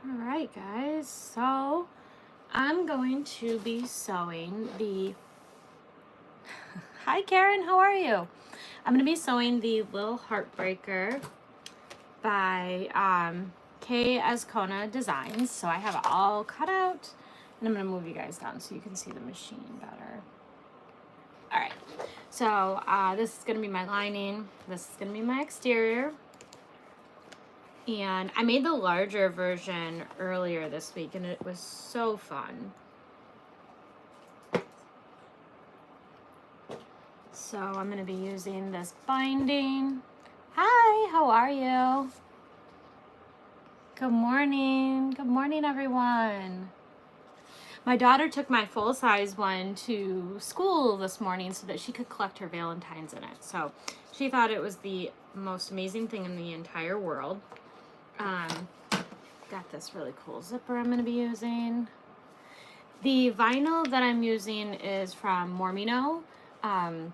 All right, guys, so I'm going to be sewing the, hi Karen, how are you? I'm going to be sewing the Lil Heartbreaker by Kay Azcona Designs. So I have it all cut out, and I'm going to move you guys down so you can see the machine better. All right, so this is going to be my lining. This is going to be my exterior. And I made the larger version earlier this week, and it was so fun. So I'm going to be using this binding. Hi, how are you? Good morning. Good morning, everyone. My daughter took my full-size one to school this morning so that she could collect her Valentines in it. So she thought it was the most amazing thing in the entire world. Got this really cool zipper I'm going to be using. The vinyl that I'm using is from Mormino. I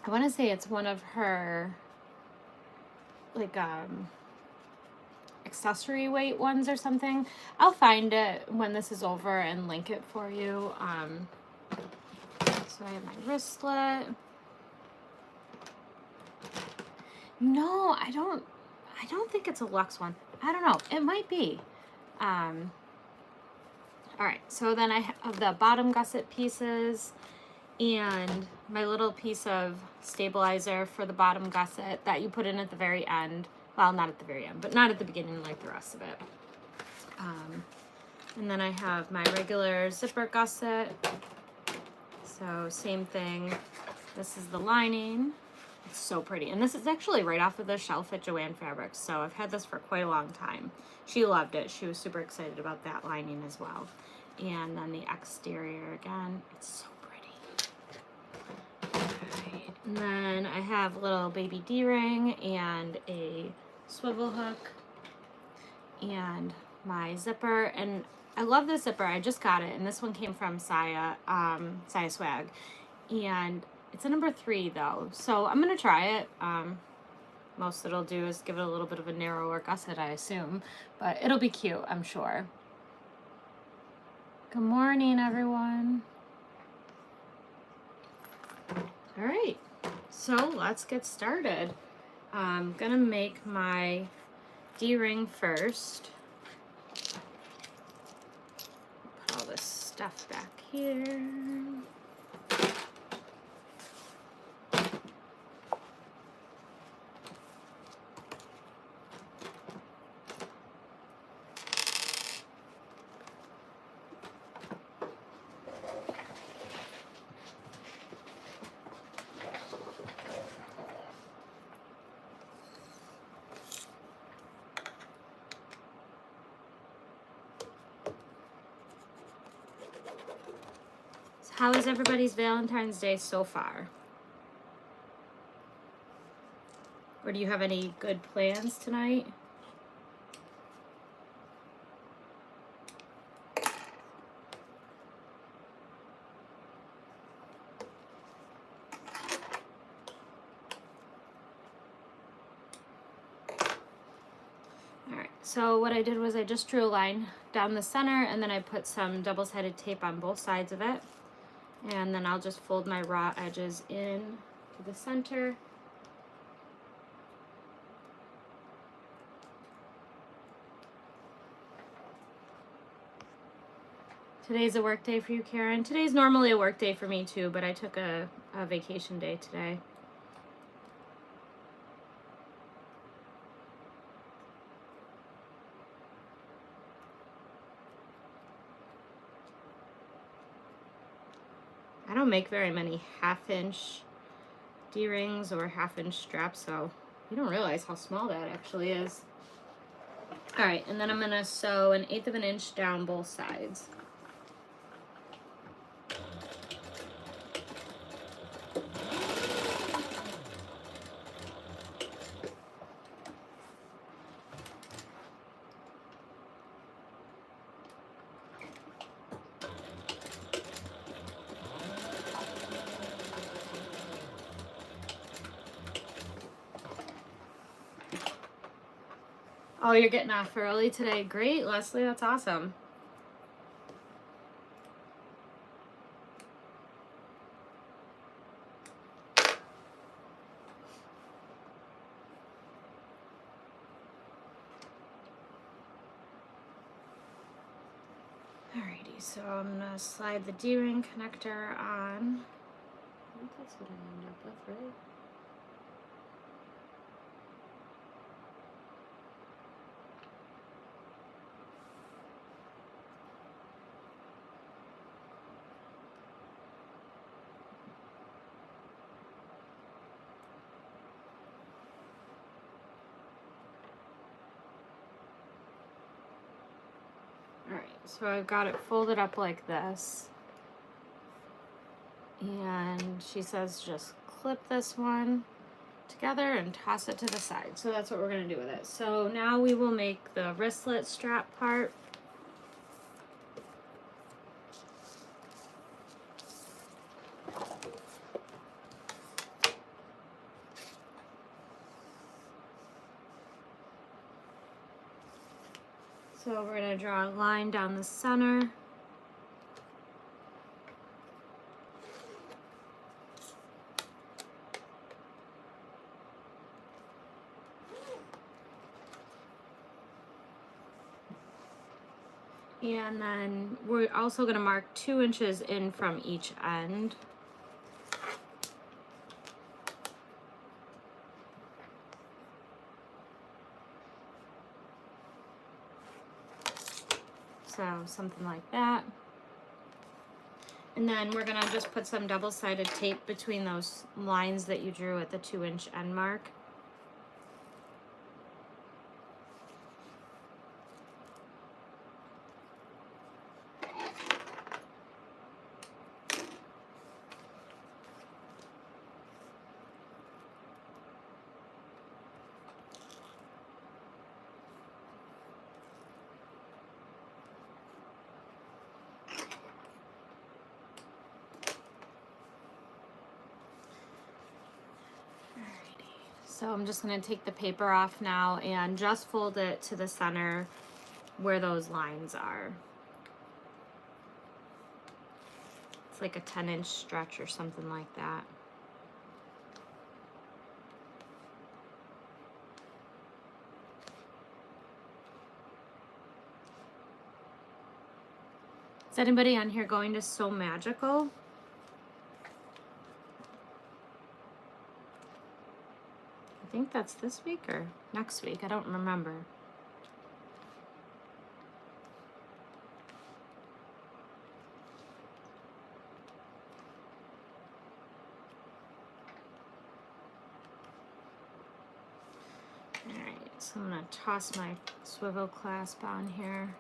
want to say it's one of her like accessory weight ones or something. I'll find it when this is over and link it for you. So I have my wristlet. No, I don't think it's a luxe one. I don't know. It might be. All right, so then I have the bottom gusset pieces and my little piece of stabilizer for the bottom gusset that you put in at the very end. Well, not at the very end, but not at the beginning like the rest of it. And then I have my regular zipper gusset. So same thing. This is the lining. It's so pretty. And this is actually right off of the shelf at Joann Fabrics. So I've had this for quite a long time. She loved it. She was super excited about that lining as well. And then the exterior again. It's so pretty. Alright. And then I have a little baby D-ring and a swivel hook and my zipper. And I love this zipper. I just got it. And this one came from Saya Swag. And it's a number 3 though, so I'm gonna try it. Most it'll do is give it a little bit of a narrower gusset, I assume, but it'll be cute, I'm sure. Good morning, everyone. All right, so let's get started. I'm gonna make my D-ring first. Put all this stuff back here. How is everybody's Valentine's Day so far? Or do you have any good plans tonight? Alright, so what I did was I just drew a line down the center and then I put some double-sided tape on both sides of it. And then I'll just fold my raw edges in to the center. Today's a work day for you, Karen. Today's normally a work day for me too, but I took a vacation day today. I don't make very many half-inch D-rings or half-inch straps, so you don't realize how small that actually is. All right, and then I'm gonna sew 1/8 of an inch down both sides. Oh, you're getting off early today. Great, Leslie. That's awesome. Alrighty, so I'm going to slide the D-ring connector on. I think that's what I end up with, right? Alright, so I've got it folded up like this. And she says just clip this one together and toss it to the side. So that's what we're going to do with it. So now we will make the wristlet strap part. So we're going to draw a line down the center. And then we're also going to mark 2 inches in from each end. So something like that. And then we're going to just put some double-sided tape between those lines that you drew at the 2-inch end mark. So I'm just going to take the paper off now and just fold it to the center where those lines are. It's like a 10-inch stretch or something like that. Is anybody on here going to Sew Magical? I think that's this week or next week. I don't remember. Alright, so I'm going to toss my swivel clasp on here.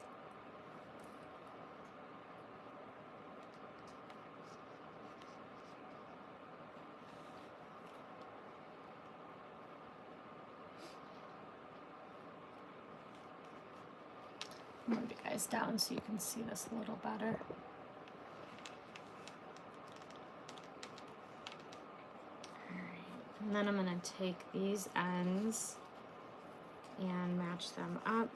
Move you guys down so you can see this a little better. Alright, and then I'm going to take these ends and match them up.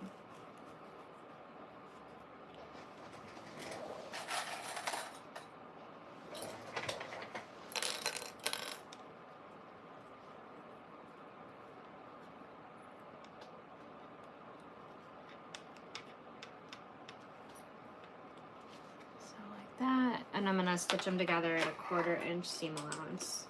That, and I'm going to stitch them together at a 1/4 inch seam allowance.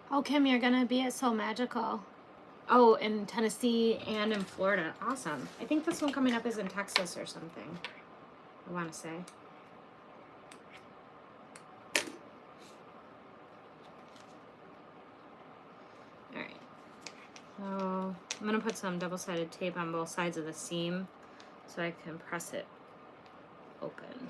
Oh, Kim, you're gonna be at Sew Magical. Oh, in Tennessee and in Florida. Awesome. I think this one coming up is in Texas or something, I want to say. Alright. So I'm gonna put some double-sided tape on both sides of the seam so I can press it open.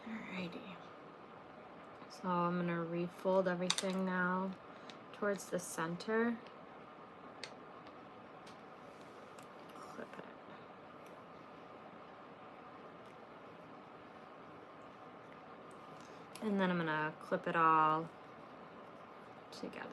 Alrighty. So I'm gonna refold everything now towards the center. Clip it. And then I'm gonna clip it all together.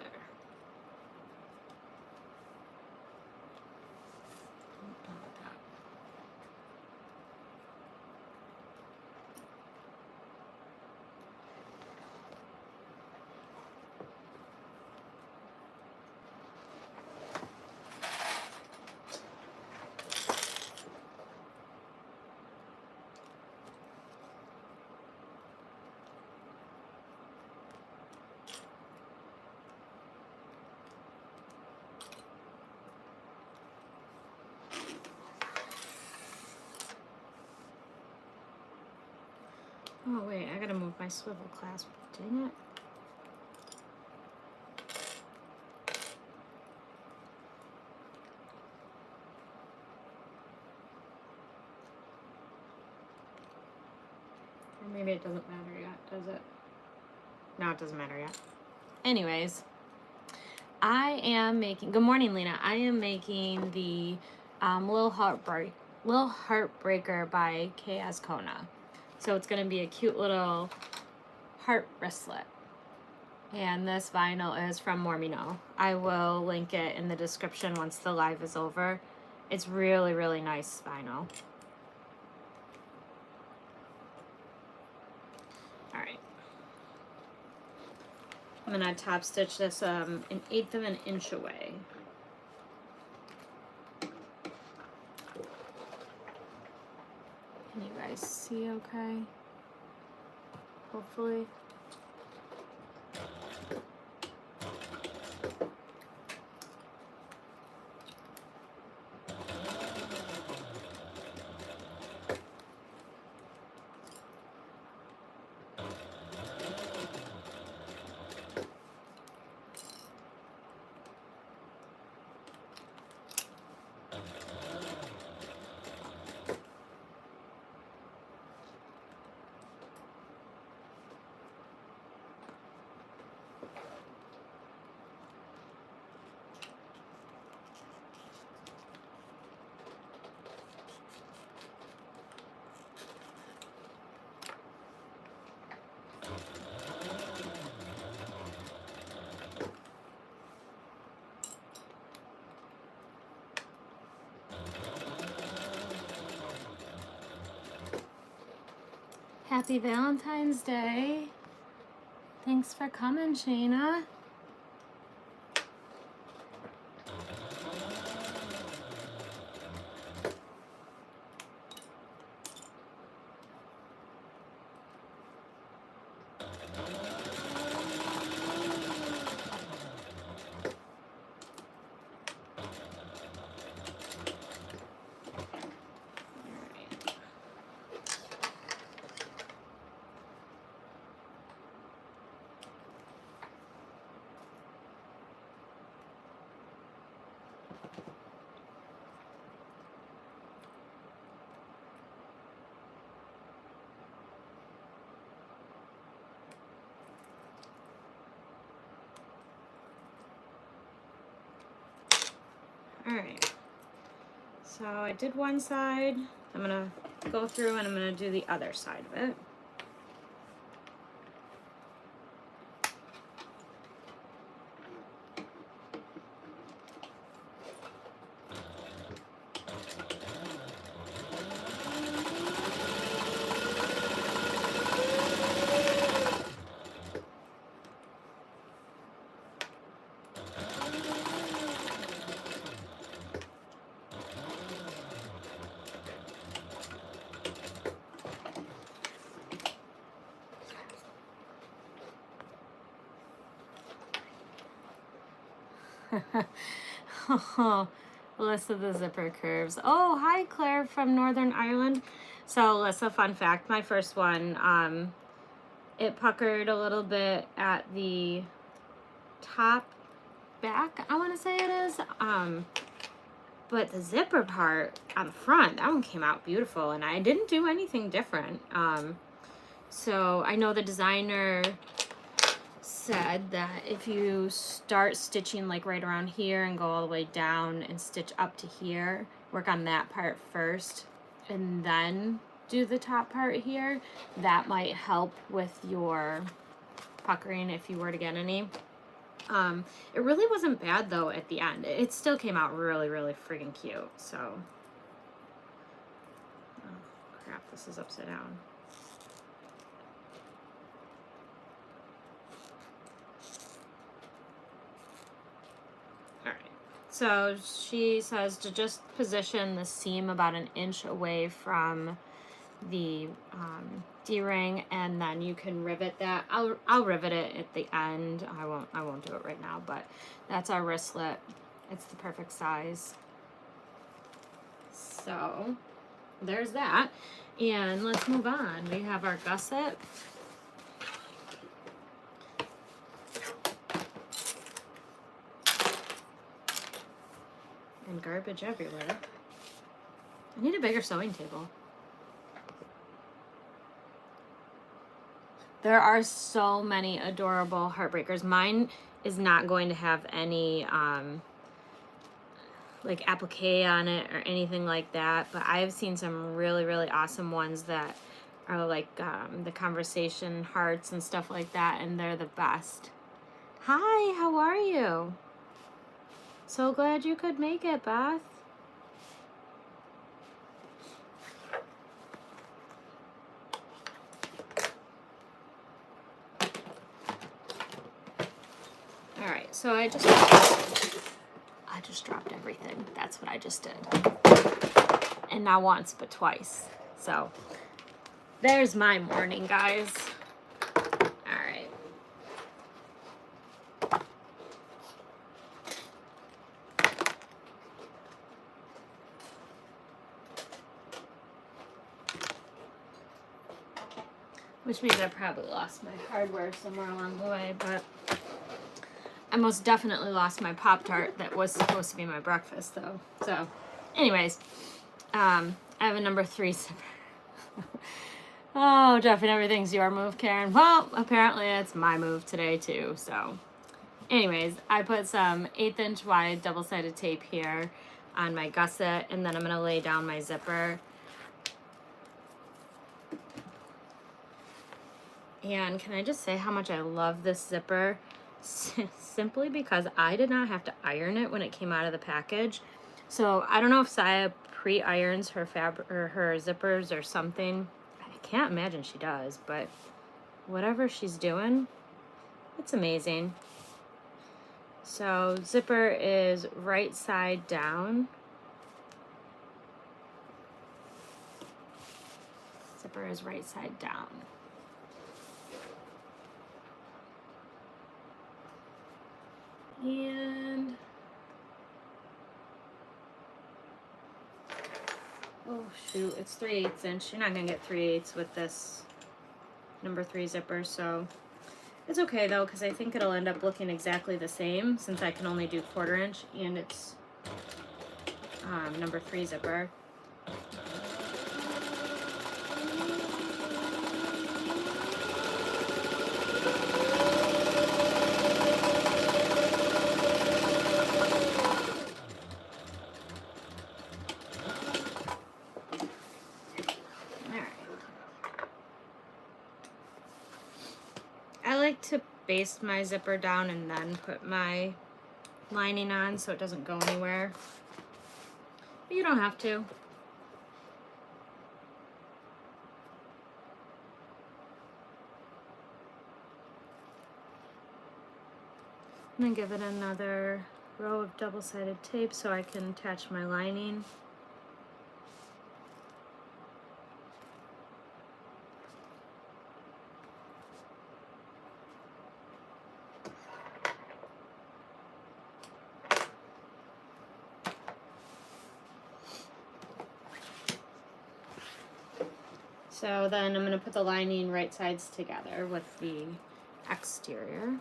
Oh wait, I gotta move my swivel clasp. Dang it. Or maybe it doesn't matter yet, does it? No, it doesn't matter yet. Anyways, I am making, good morning, Lena. I am making the Lil Heartbreaker by K.S. Kona. So it's going to be a cute little heart wristlet. And this vinyl is from Mormino. I will link it in the description once the live is over. It's really, really nice vinyl. All right. I'm going to top stitch this 1/8 of an inch away. Can you guys see okay? Hopefully. Happy Valentine's Day. Thanks for coming, Shayna. All right, so I did one side. I'm gonna go through and I'm gonna do the other side of it. Oh, Alyssa the zipper curves. Oh, hi Claire from Northern Ireland. So Alyssa, fun fact, my first one, it puckered a little bit at the top back, I want to say it is. But the zipper part on the front, that one came out beautiful, and I didn't do anything different. So I know the designer said that if you start stitching like right around here and go all the way down and stitch up to here, work on that part first and then do the top part here, that might help with your puckering if you were to get any. It really wasn't bad though at the end. It still came out really, really freaking cute. So, oh crap, this is upside down. All right, so she says to just position the seam about an inch away from the D-ring, and then you can rivet that. I'll rivet it at the end. I won't do it right now, but that's our wristlet. It's the perfect size. So there's that, and let's move on. We have our gusset. And garbage everywhere. I need a bigger sewing table. There are so many adorable heartbreakers. Mine is not going to have any like applique on it or anything like that, but I've seen some really, really awesome ones that are like the conversation hearts and stuff like that, and they're the best. Hi, how are you? So glad you could make it, Beth. All right, so I just dropped everything. That's what I just did. And not once, but twice. So there's my morning, guys. All right. Which means I probably lost my hardware somewhere along the way, but I most definitely lost my Pop-Tart that was supposed to be my breakfast, though. So, anyways, I have a number 3 zipper. Oh, Jeff, and everything's your move, Karen. Well, apparently it's my move today, too. So, anyways, I put some 1/8 inch wide double-sided tape here on my gusset, and then I'm going to lay down my zipper. And can I just say how much I love this zipper? Simply because I did not have to iron it when it came out of the package. So I don't know if Saya pre-irons her her zippers or something. I can't imagine she does, but whatever she's doing, it's amazing. So zipper is right side down. Zipper is right side down. And oh shoot, it's 3/8 inch. You're not gonna get 3/8 with this number 3 zipper, so it's okay though, because I think it'll end up looking exactly the same since I can only do 1/4 inch and it's number 3 zipper. To baste my zipper down and then put my lining on so it doesn't go anywhere. But you don't have to. And then give it another row of double-sided tape so I can attach my lining. So then I'm going to put the lining right sides together with the exterior.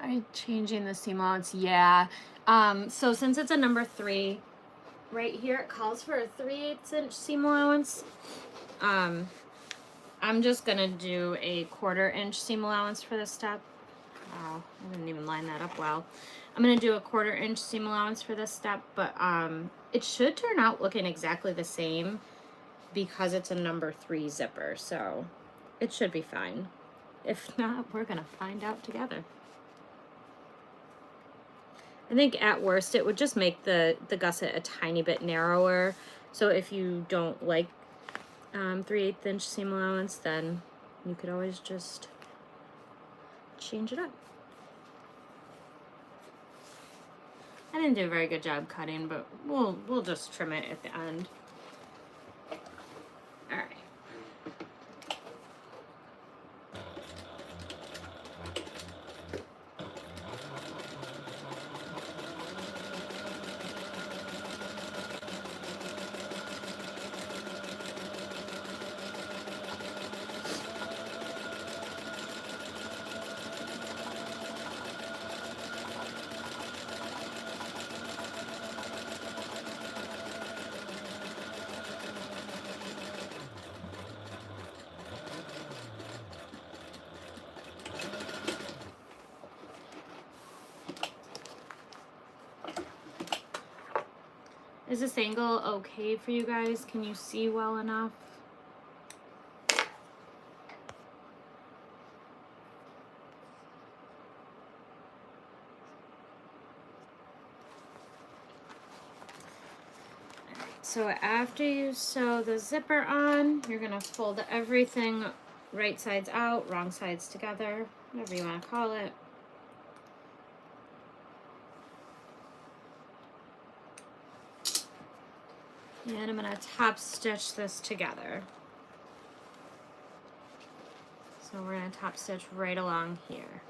I'm changing the seam allowance, yeah. So since it's a number 3, right here it calls for a 3/8 inch seam allowance. I'm just gonna do a 1/4 inch seam allowance for this step. Wow, I didn't even line that up well. I'm gonna do a 1/4 inch seam allowance for this step, but it should turn out looking exactly the same because it's a number 3 zipper, so it should be fine. If not, we're gonna find out together. I think at worst it would just make the gusset a tiny bit narrower. So if you don't like 3/8 inch seam allowance, then you could always just change it up. I didn't do a very good job cutting, but we'll just trim it at the end. All right. Is this angle okay for you guys? Can you see well enough? So after you sew the zipper on, you're gonna fold everything right sides out, wrong sides together, whatever you wanna call it. And I'm gonna top stitch this together. So we're gonna top stitch right along here.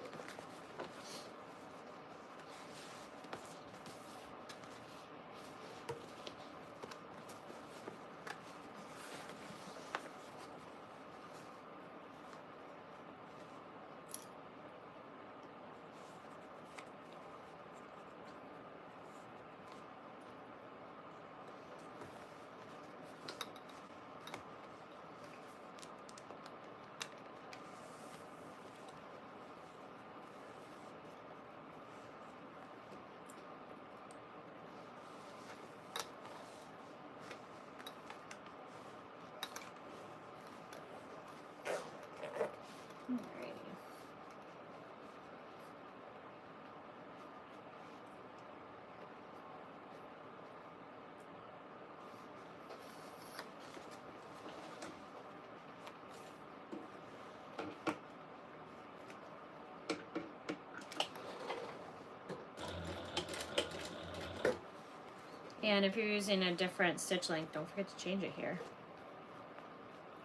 And if you're using a different stitch length, don't forget to change it here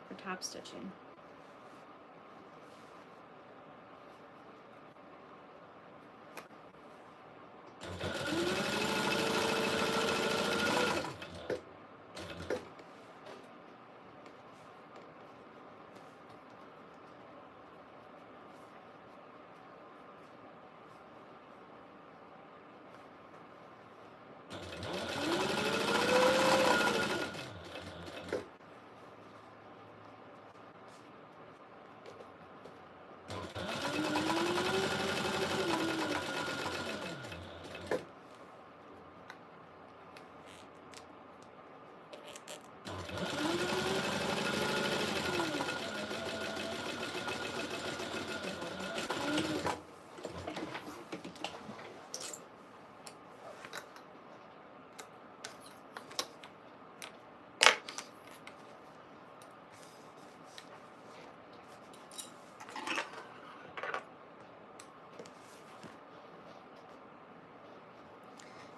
for top stitching.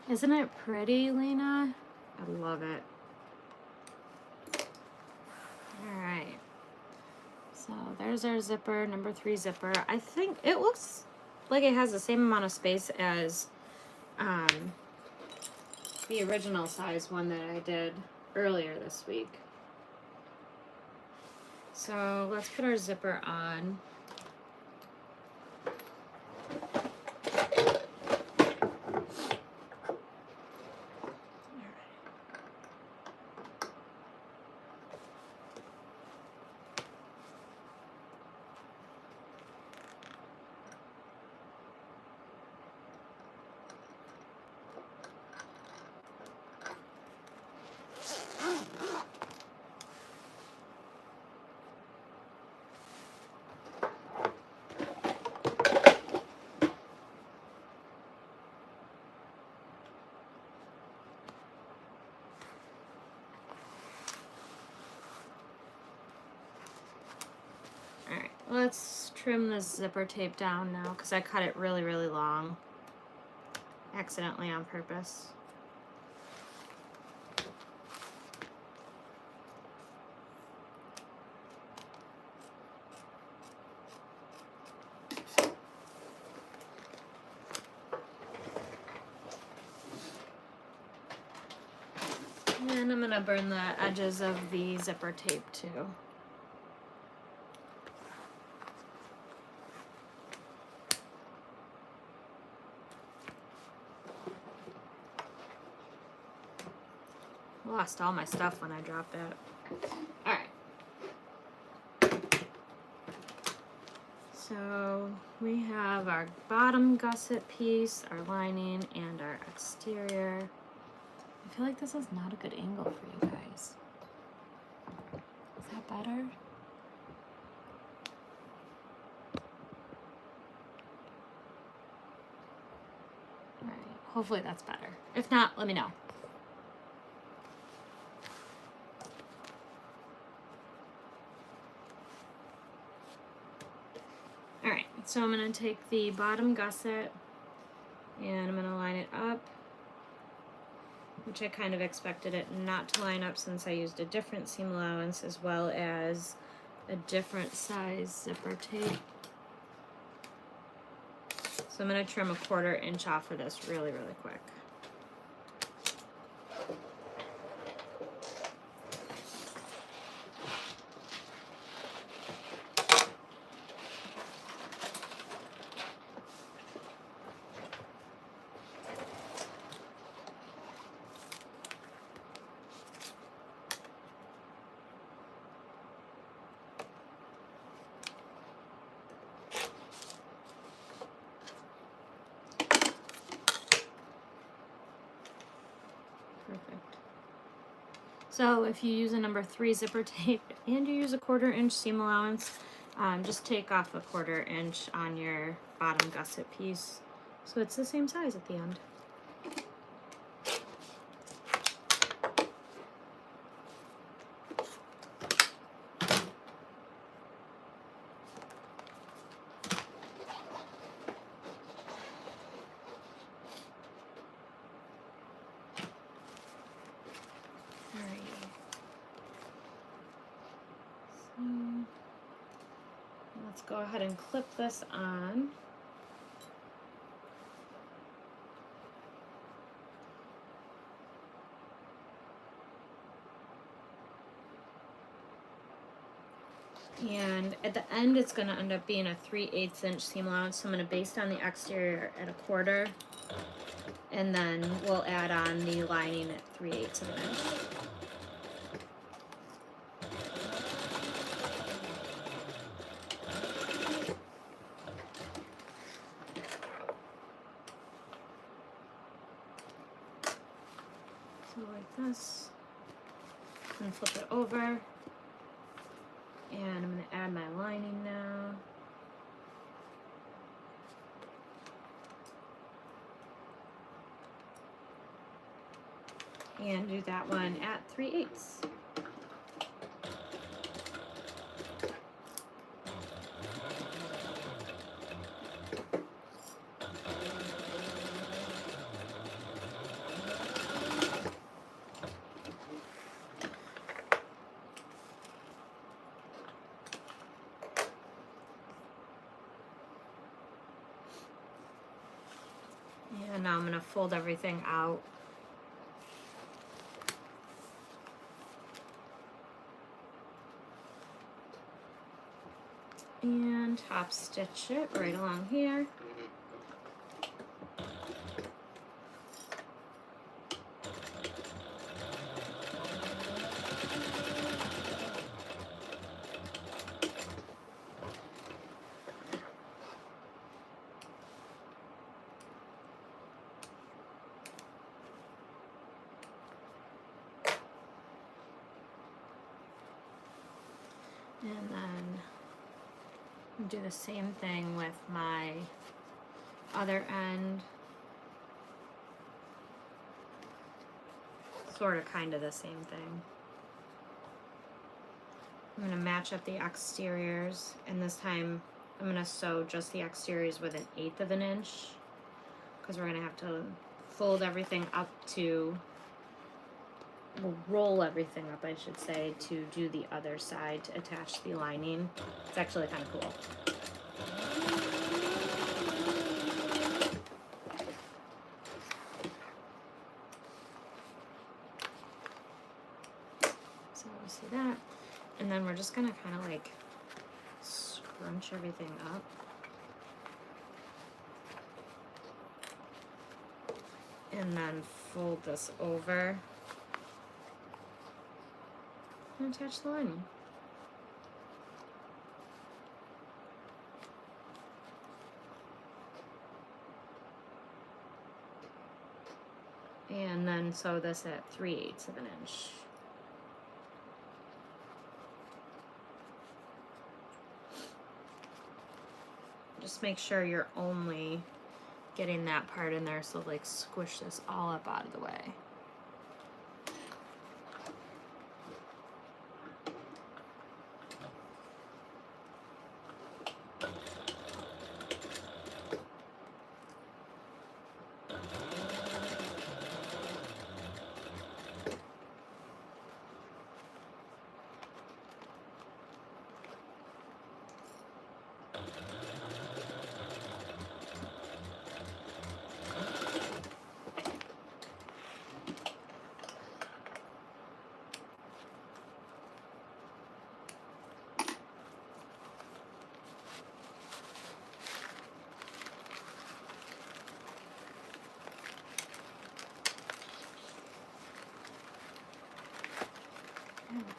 Isn't it pretty, Lena? I love it. All right. So there's our zipper, number 3 zipper. I think it looks like it has the same amount of space as the original size one that I did earlier this week. So let's put our zipper on. Alright, let's trim this zipper tape down now because I cut it really, really long. Accidentally on purpose. And I'm going to burn the edges of the zipper tape too. Lost all my stuff when I dropped it. Alright. So we have our bottom gusset piece, our lining, and our exterior. I feel like this is not a good angle for you guys. Is that better? Alright, hopefully that's better. If not, let me know. Alright, so I'm going to take the bottom gusset and I'm going to line it up, which I kind of expected it not to line up since I used a different seam allowance as well as a different size zipper tape. So I'm going to trim a 1/4 inch off of this really, really quick. Perfect. So if you use a number 3 zipper tape and you use a 1/4 inch seam allowance, just take off a 1/4 inch on your bottom gusset piece so it's the same size at the end. Let's go ahead and clip this on. And at the end, it's going to end up being a 3/8 inch seam allowance. So I'm going to baste on the exterior at a 1/4, and then we'll add on the lining at 3/8 of an inch. So like this, and flip it over. And I'm going to add my lining now. And do that one at 3/8. now I'm going to fold everything out. And top stitch it right along here. And then do the same thing with my other end. Sort of kind of the same thing. I'm going to match up the exteriors, and this time I'm going to sew just the exteriors with 1/8 of an inch, because we're going to have to fold everything up to, we'll roll everything up, I should say, to do the other side to attach the lining. It's actually kind of cool. So we'll see that. And then we're just going to kind of like scrunch everything up. And then fold this over and attach the lining. And then sew this at 3/8 of an inch. Just make sure you're only getting that part in there, so like squish this all up out of the way.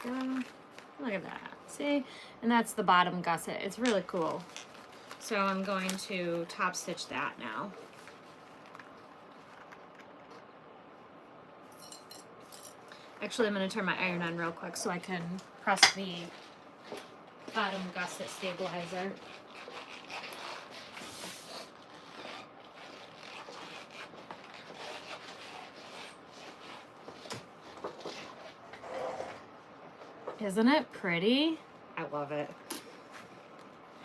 There we go. Look at that. See? And that's the bottom gusset. It's really cool. So I'm going to top stitch that now. Actually, I'm going to turn my iron on real quick so I can press the bottom gusset stabilizer. Isn't it pretty? I love it.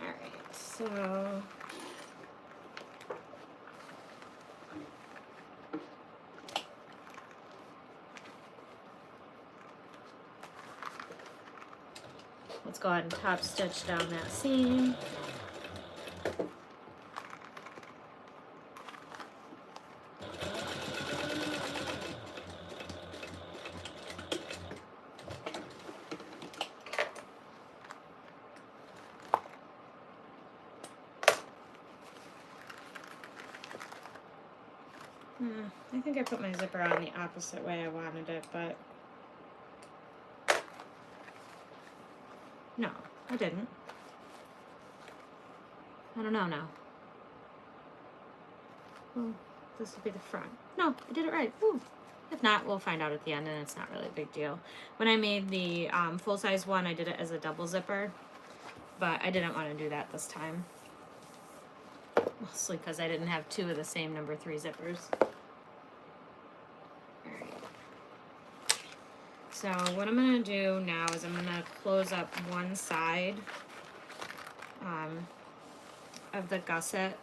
All right, so let's go ahead and top stitch down that seam. I think I put my zipper on the opposite way I wanted it, but no, I didn't. I don't know now. Well, this will be the front. No, I did it right. Ooh. If not, we'll find out at the end, and it's not really a big deal. When I made the full-size one, I did it as a double zipper, but I didn't want to do that this time. Mostly because I didn't have two of the same number 3 zippers. So what I'm going to do now is I'm going to close up one side of the gusset.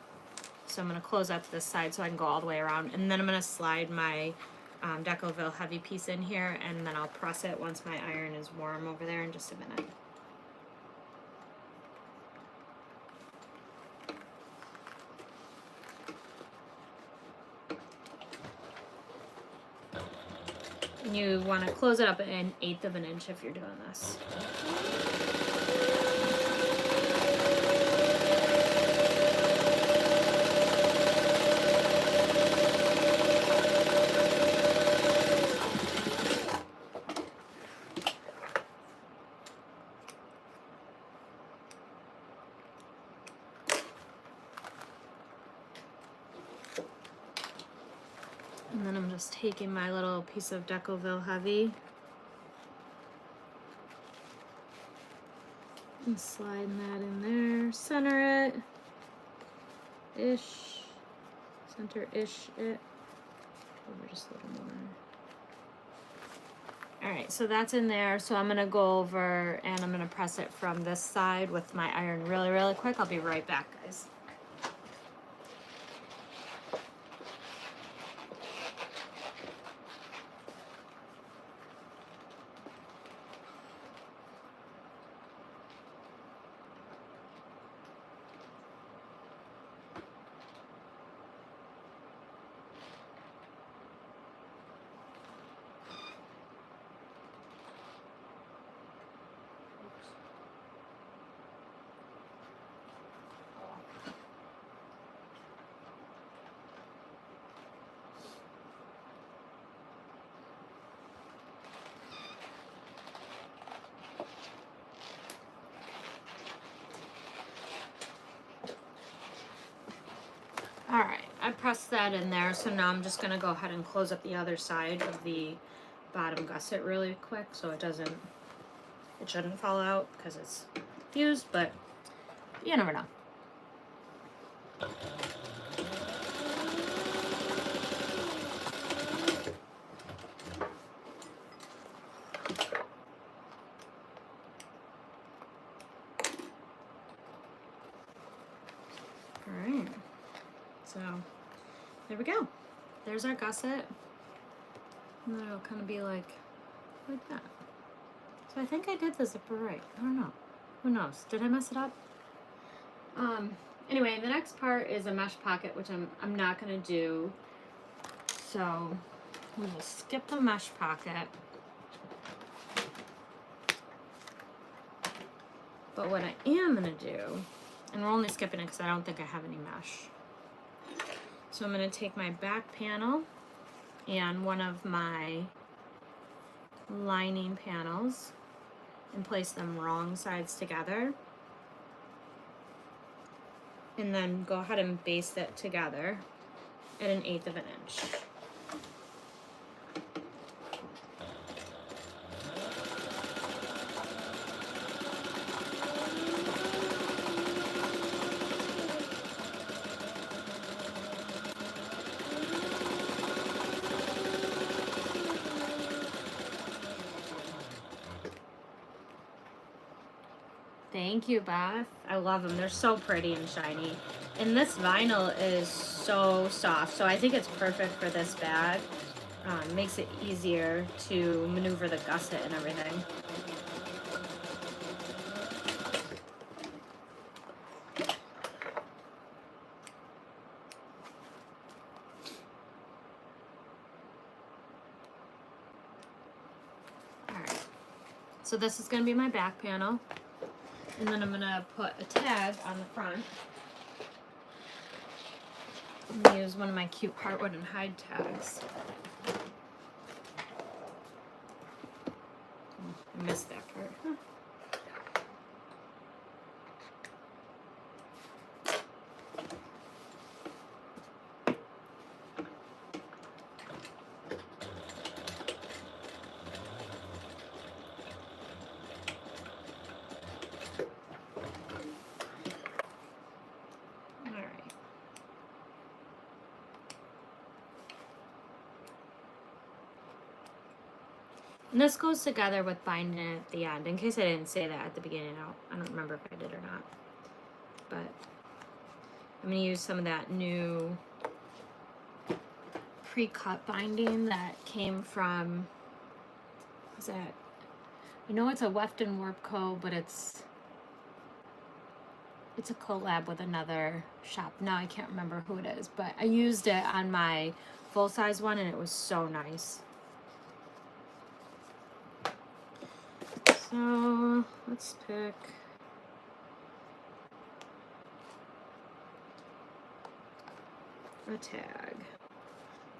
So I'm going to close up this side so I can go all the way around. And then I'm going to slide my Decoville heavy piece in here, and then I'll press it once my iron is warm over there in just a minute. And you want to close it up an 1/8 of an inch if you're doing this. And then I'm just taking my little piece of Decoville Heavy and sliding that in there. Center it. Ish. Center-ish it. Over just a little more. Alright, so that's in there. So I'm going to go over and I'm going to press it from this side with my iron really, really quick. I'll be right back, guys. All right, I pressed that in there, so now I'm just gonna go ahead and close up the other side of the bottom gusset really quick so it shouldn't fall out because it's fused, but you never know. All right, so there we go. There's our gusset. And then it'll kind of be like that. So I think I did the zipper right. I don't know. Who knows? Did I mess it up? Anyway, the next part is a mesh pocket, which I'm not gonna do. So we will skip the mesh pocket. But what I am gonna do, and we're only skipping it because I don't think I have any mesh. So I'm going to take my back panel and one of my lining panels and place them wrong sides together. And then go ahead and baste it together at an 1/8 of an inch. Thank you, Beth. I love them. They're so pretty and shiny. And this vinyl is so soft, so I think it's perfect for this bag. Makes it easier to maneuver the gusset and everything. Alright, so this is going to be my back panel. And then I'm going to put a tag on the front. I'm going to use one of my cute heartwood and hide tags. I missed that part. Huh. And this goes together with binding it at the end. In case I didn't say that at the beginning, I don't remember if I did or not. But I'm going to use some of that new pre-cut binding that came from, what's that? I know it's a Weft and Warp Co., but it's a collab with another shop. Now I can't remember who it is, but I used it on my full-size one and it was so nice. So let's pick a tag.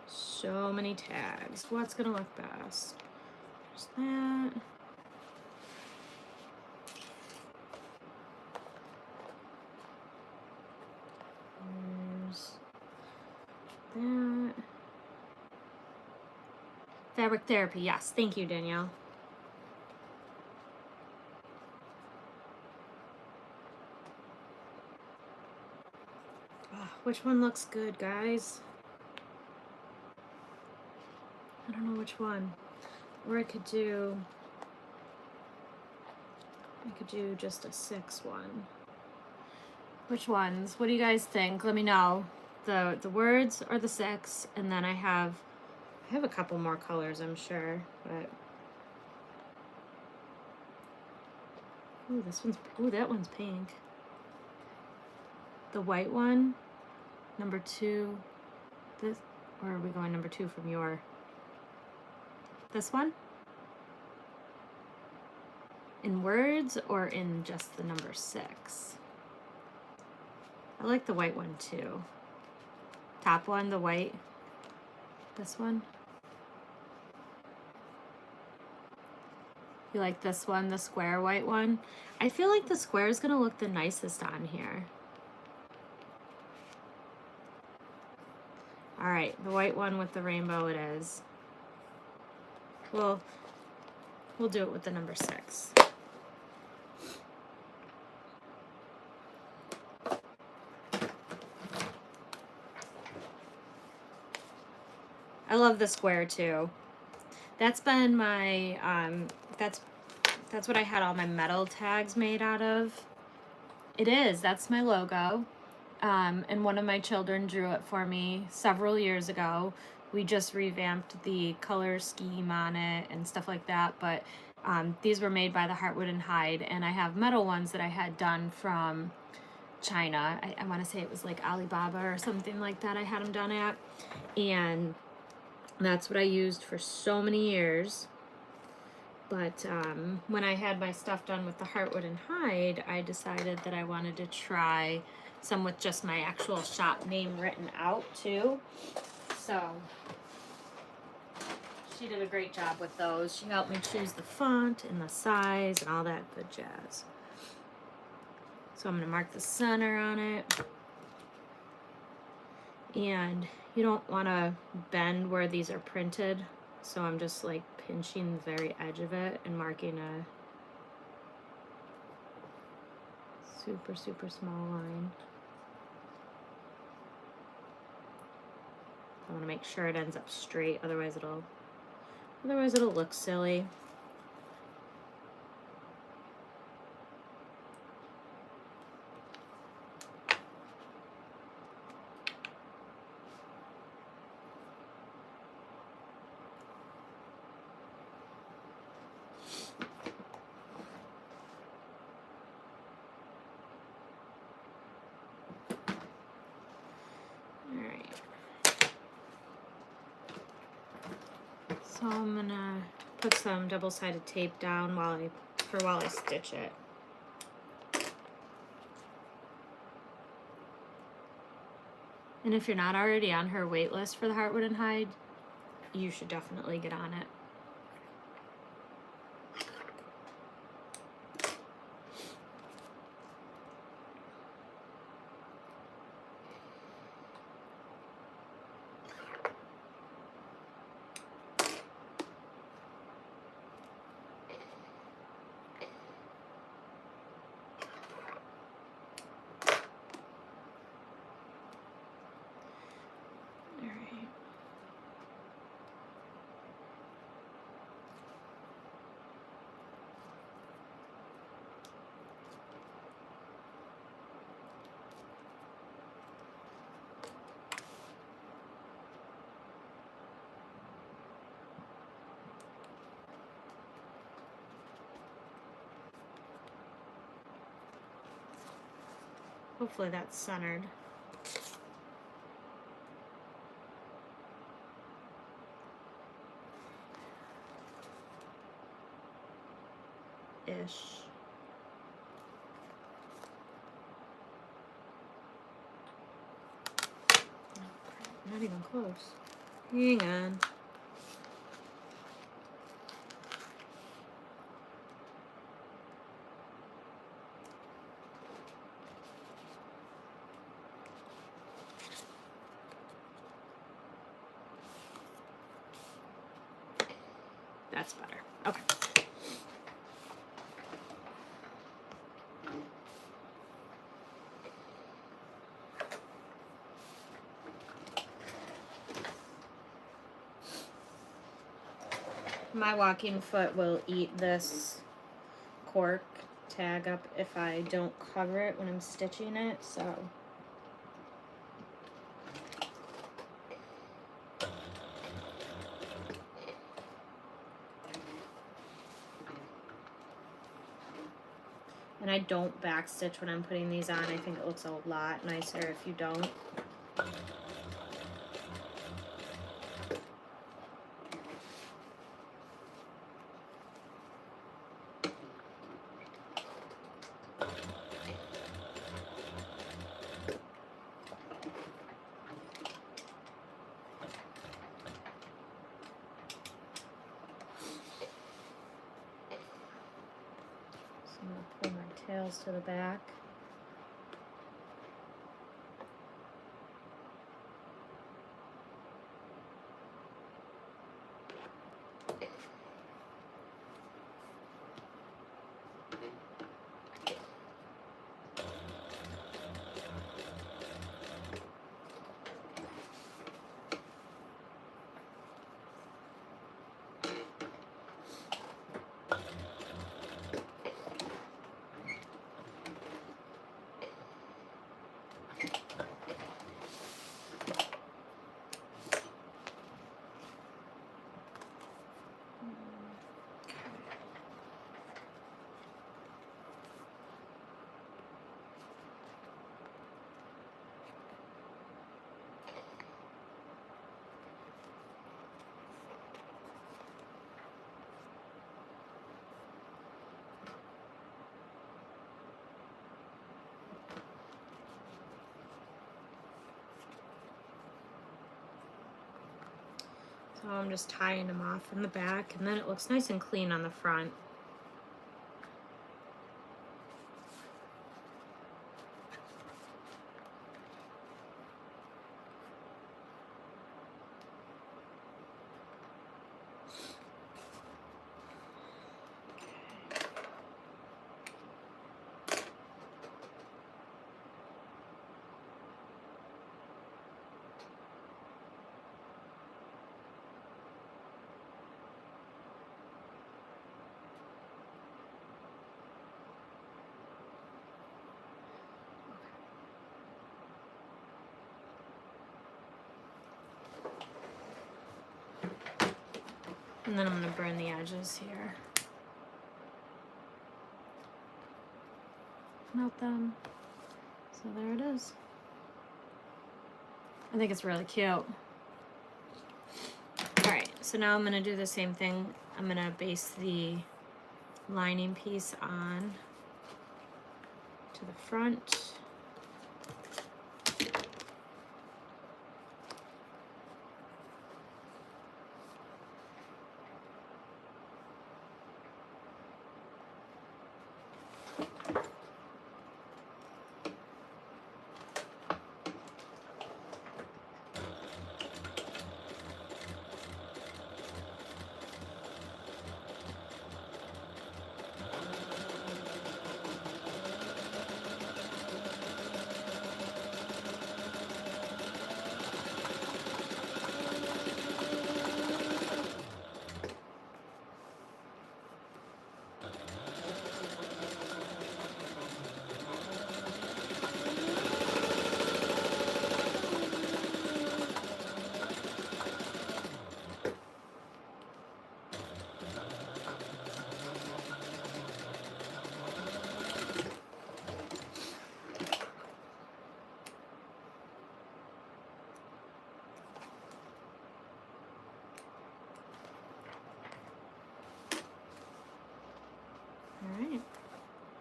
So many tags. What's gonna look best? There's that. There's that. Fabric therapy, yes. Thank you, Danielle. Which one looks good, guys? I don't know which one. Or I could do just a 6 one. Which ones? What do you guys think? Let me know. The words or the 6, and then I have a couple more colors, I'm sure, but that one's pink. The white one, number 2. This, or are we going number 2 from this one? In words or in just the number 6? I like the white one too. Top one, the white. This one. You like this one, the square white one? I feel like the square is gonna look the nicest on here. All right, the white one with the rainbow it is. Well, we'll do it with the number 6. I love the square too. That's been my, that's what I had all my metal tags made out of. It is, that's my logo. And one of my children drew it for me several years ago. We just revamped the color scheme on it and stuff like that, but these were made by the Heartwood and Hide, and I have metal ones that I had done from China. I want to say it was like Alibaba or something like that I had them done at, and that's what I used for so many years. But when I had my stuff done with the Heartwood and Hide, I decided that I wanted to try some with just my actual shop name written out too. So she did a great job with those. She helped me choose the font and the size and all that good jazz. So I'm going to mark the center on it. And you don't want to bend where these are printed, so I'm just like pinching the very edge of it and marking a super, super small line. I want to make sure it ends up straight, otherwise it'll look silly. So I'm gonna put some double-sided tape down while I stitch it. And if you're not already on her wait list for the Heartwood and Hide, you should definitely get on it. Hopefully that's centered. ish. Not even close. Hang on. That's better. Okay. My walking foot will eat this cork tag up if I don't cover it when I'm stitching it, so. And I don't backstitch when I'm putting these on. I think it looks a lot nicer if you don't. I'm going to pull my tails to the back. So I'm just tying them off in the back, and then it looks nice and clean on the front. And then I'm going to burn the edges here. Melt them. So there it is. I think it's really cute. Alright, so now I'm going to do the same thing. I'm going to base the lining piece on to the front.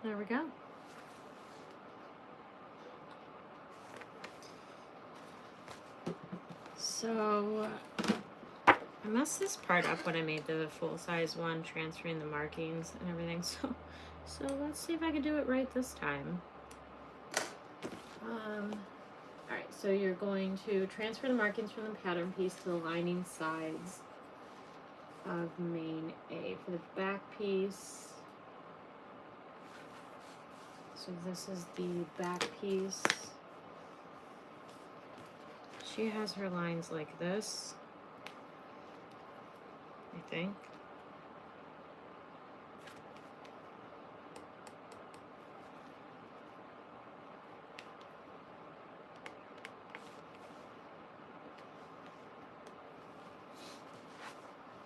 There we go. So I messed this part up when I made the full-size one, transferring the markings and everything. So let's see if I can do it right this time. All right, so you're going to transfer the markings from the pattern piece to the lining sides of main A. For the back piece, so this is the back piece. She has her lines like this, I think.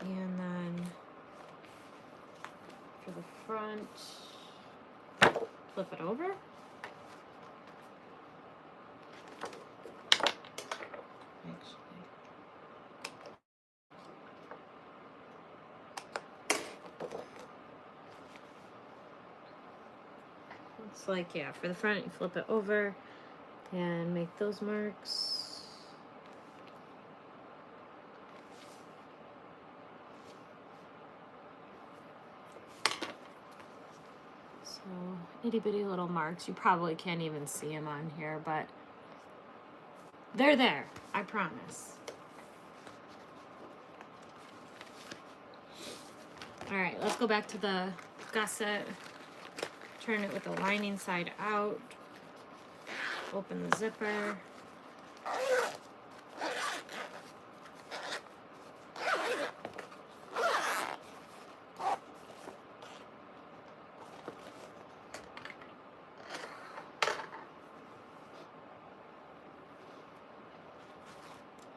And then for the front, flip it over. Actually, looks like, yeah, for the front, you flip it over and make those marks. So itty bitty little marks. You probably can't even see them on here, but they're there, I promise. All right, let's go back to the gusset. Turn it with the lining side out. Open the zipper.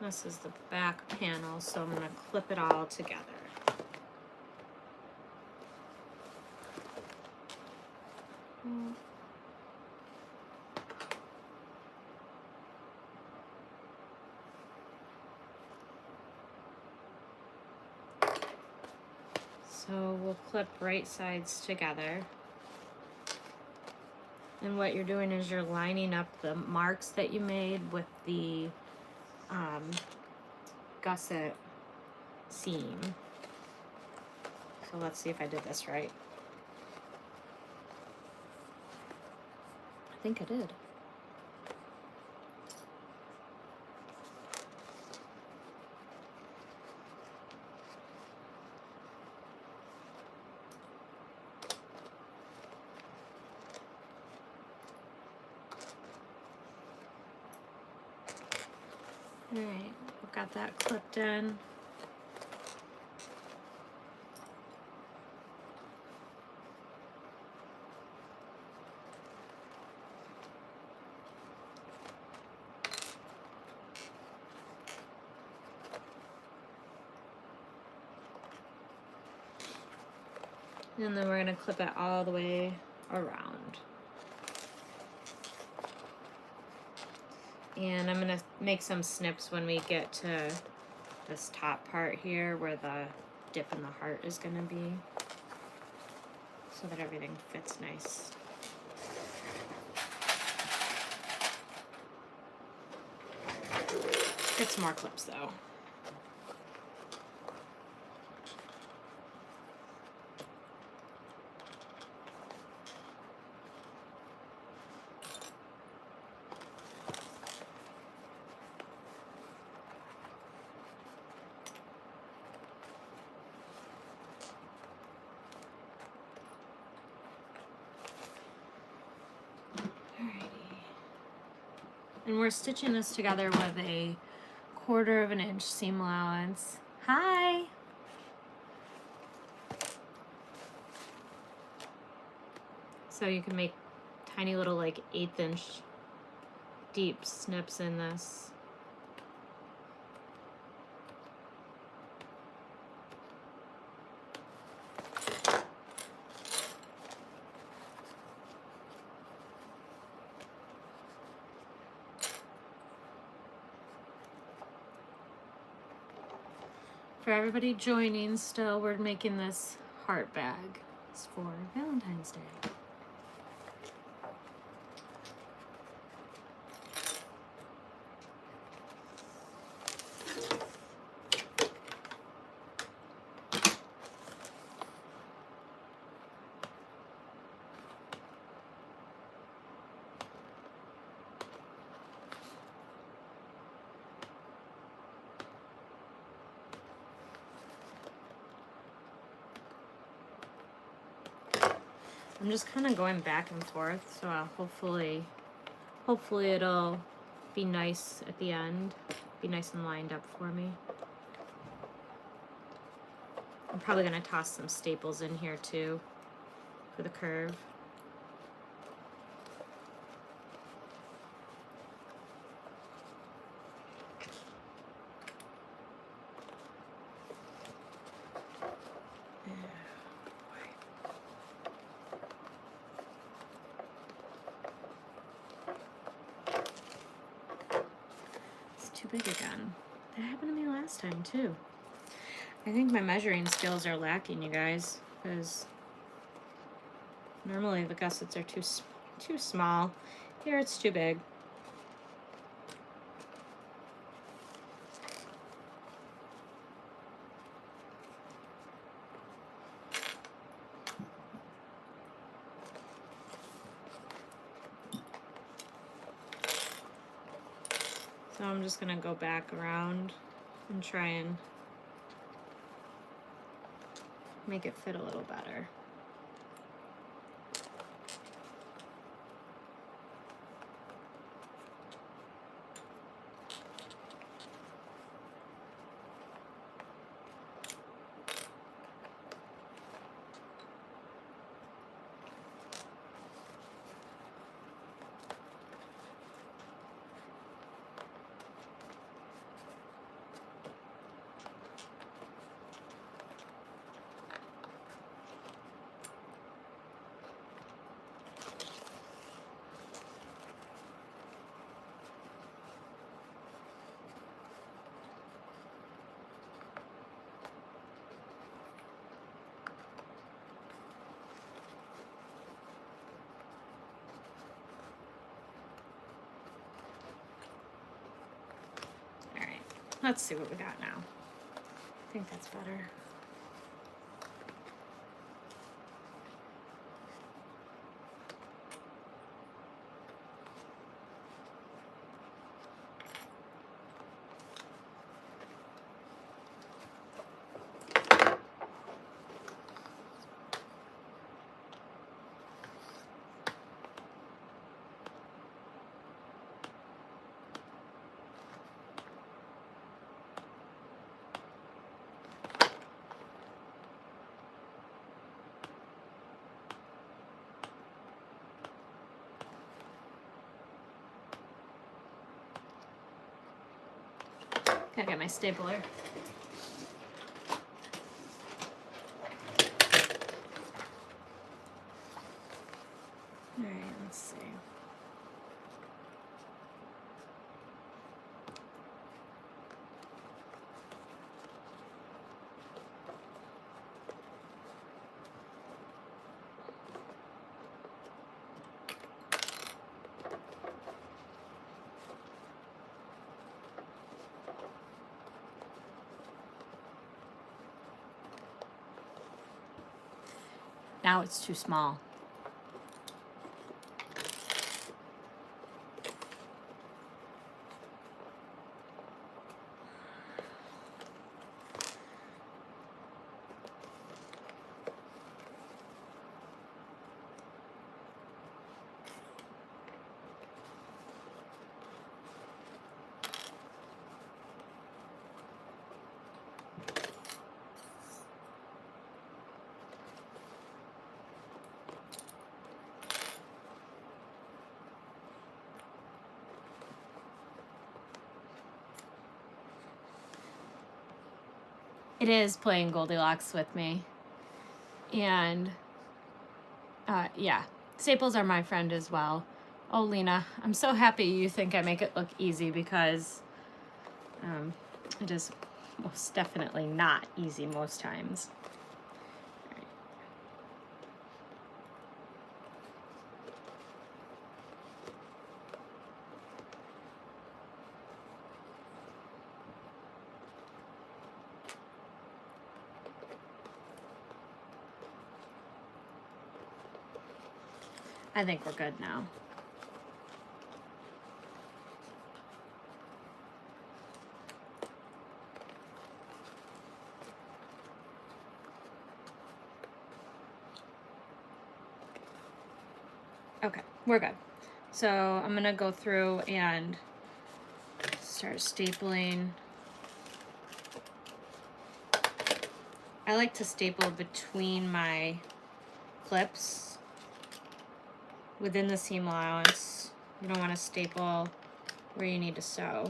This is the back panel, so I'm going to clip it all together. So we'll clip right sides together. And what you're doing is you're lining up the marks that you made with the gusset seam. So let's see if I did this right. I think I did. All right, we've got that clipped in. And then we're going to clip it all the way around. And I'm going to make some snips when we get to this top part here where the dip in the heart is going to be, so that everything fits nice. Get some more clips though. And we're stitching this together with a 1/4 of an inch seam allowance. Hi! So you can make tiny little like 1/8 inch deep snips in this. For everybody joining still, we're making this heart bag. It's for Valentine's Day. I'm just kind of going back and forth, so hopefully it'll be nice at the end, be nice and lined up for me. I'm probably going to toss some staples in here too for the curve. It's too big again. That happened to me last time too. I think my measuring skills are lacking, you guys, because normally the gussets are too small. Here it's too big. So I'm just gonna go back around and try and make it fit a little better. Let's see what we got now. I think that's better. Gotta get my stapler. All right, let's see. Now it's too small. It is playing Goldilocks with me. And yeah, staples are my friend as well. Oh, Lena, I'm so happy you think I make it look easy, because it is most definitely not easy most times. I think we're good now. Okay, we're good. So I'm gonna go through and start stapling. I like to staple between my clips within the seam allowance. You don't want to staple where you need to sew.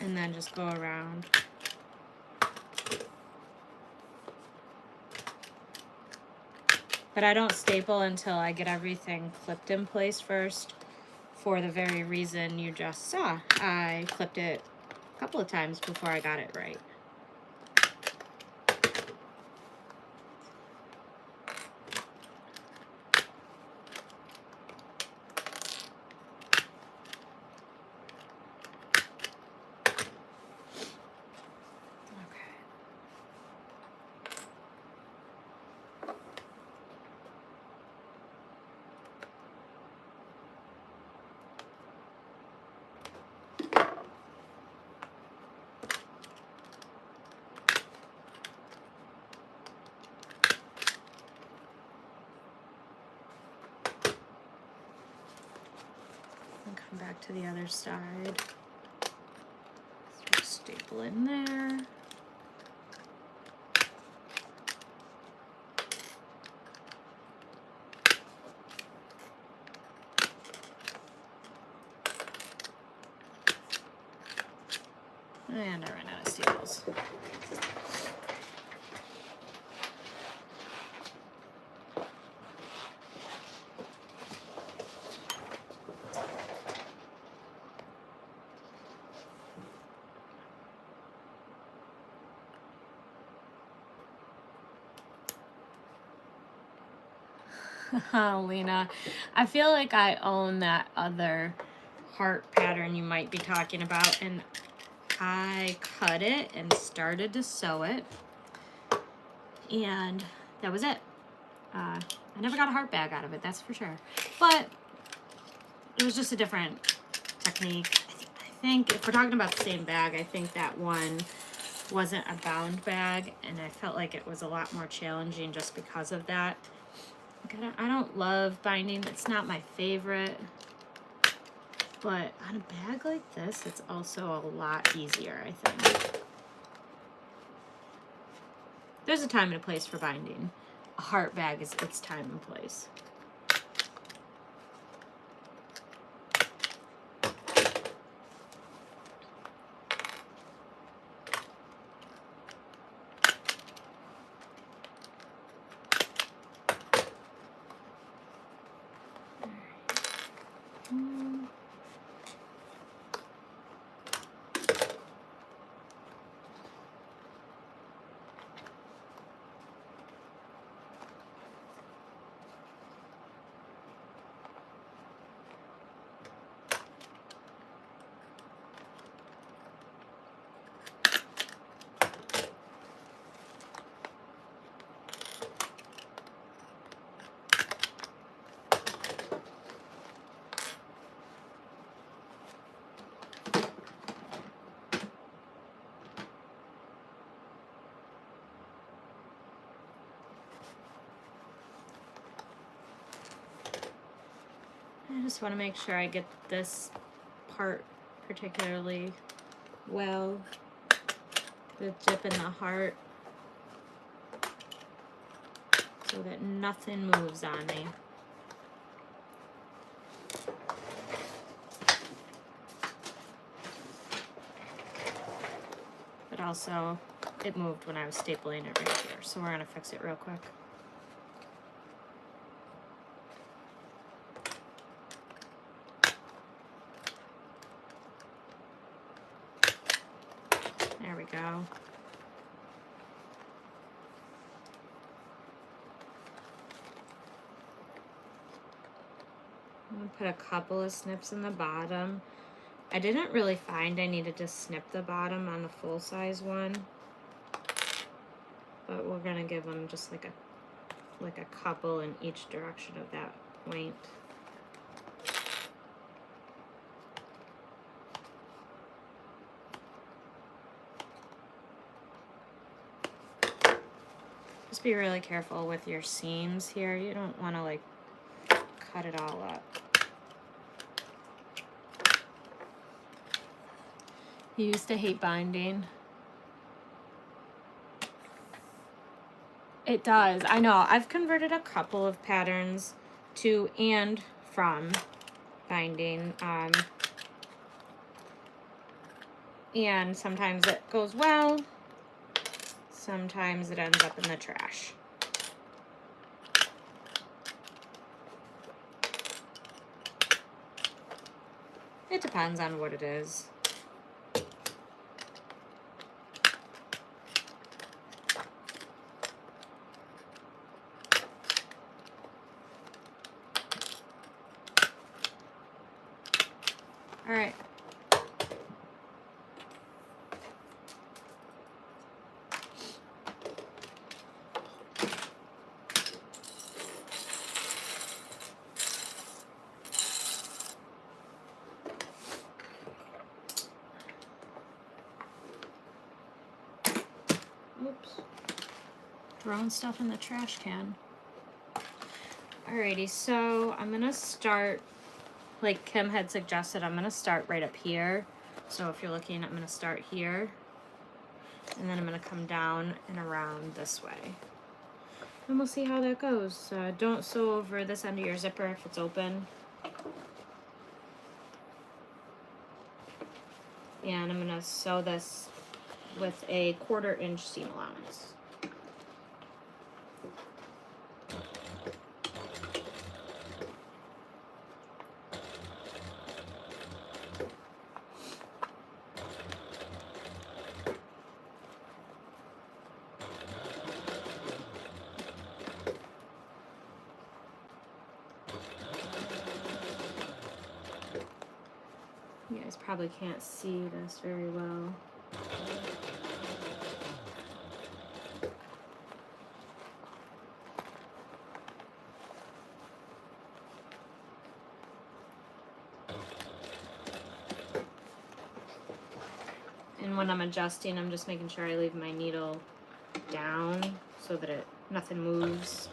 And then just go around. But I don't staple until I get everything clipped in place first, for the very reason you just saw. I clipped it a couple of times before I got it right. Come back to the other side. Start staple in there. And I ran out of staples. Lena, I feel like I own that other heart pattern you might be talking about, and I cut it and started to sew it, and that was it. I never got a heart bag out of it, that's for sure, but it was just a different technique. I think if we're talking about the same bag, I think that one wasn't a bound bag, and I felt like it was a lot more challenging just because of that. I don't love binding, it's not my favorite, but on a bag like this, it's also a lot easier, I think. There's a time and a place for binding. A heart bag is its time and place. I just want to make sure I get this part particularly well, the dip in the heart, so that nothing moves on me. But also, it moved when I was stapling it right here, so we're going to fix it real quick. There we go. I'm going to put a couple of snips in the bottom. I didn't really find I needed to snip the bottom on the full-size one, but we're going to give them just like a couple in each direction of that point. Just be really careful with your seams here. You don't want to like cut it all up. You used to hate binding. It does. I know. I've converted a couple of patterns to and from binding. And sometimes it goes well. Sometimes it ends up in the trash. It depends on what it is. All right. Oops. Throwing stuff in the trash can. Alrighty, so I'm gonna start, like Kim had suggested, I'm gonna start right up here. So if you're looking, I'm gonna start here. And then I'm gonna come down and around this way. And we'll see how that goes. Don't sew over this end of your zipper if it's open. And I'm gonna sew this with a 1/4 inch seam allowance. You guys probably can't see this very well. And when I'm adjusting, I'm just making sure I leave my needle down so that nothing moves.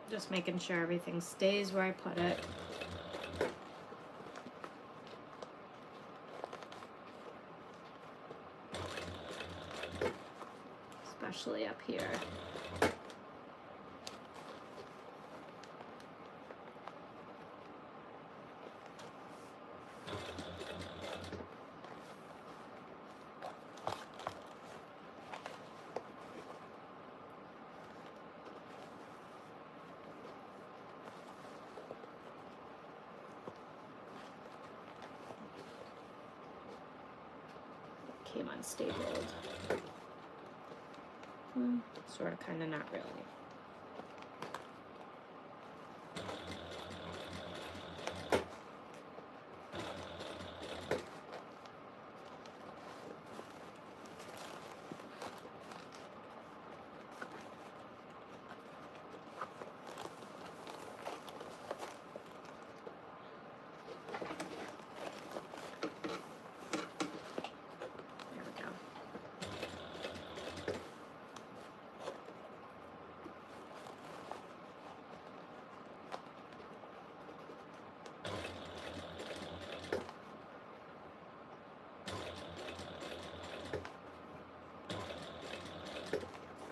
Just making sure everything stays where I put it. Especially up here. Came unstapled. Sort of, kind of, not really.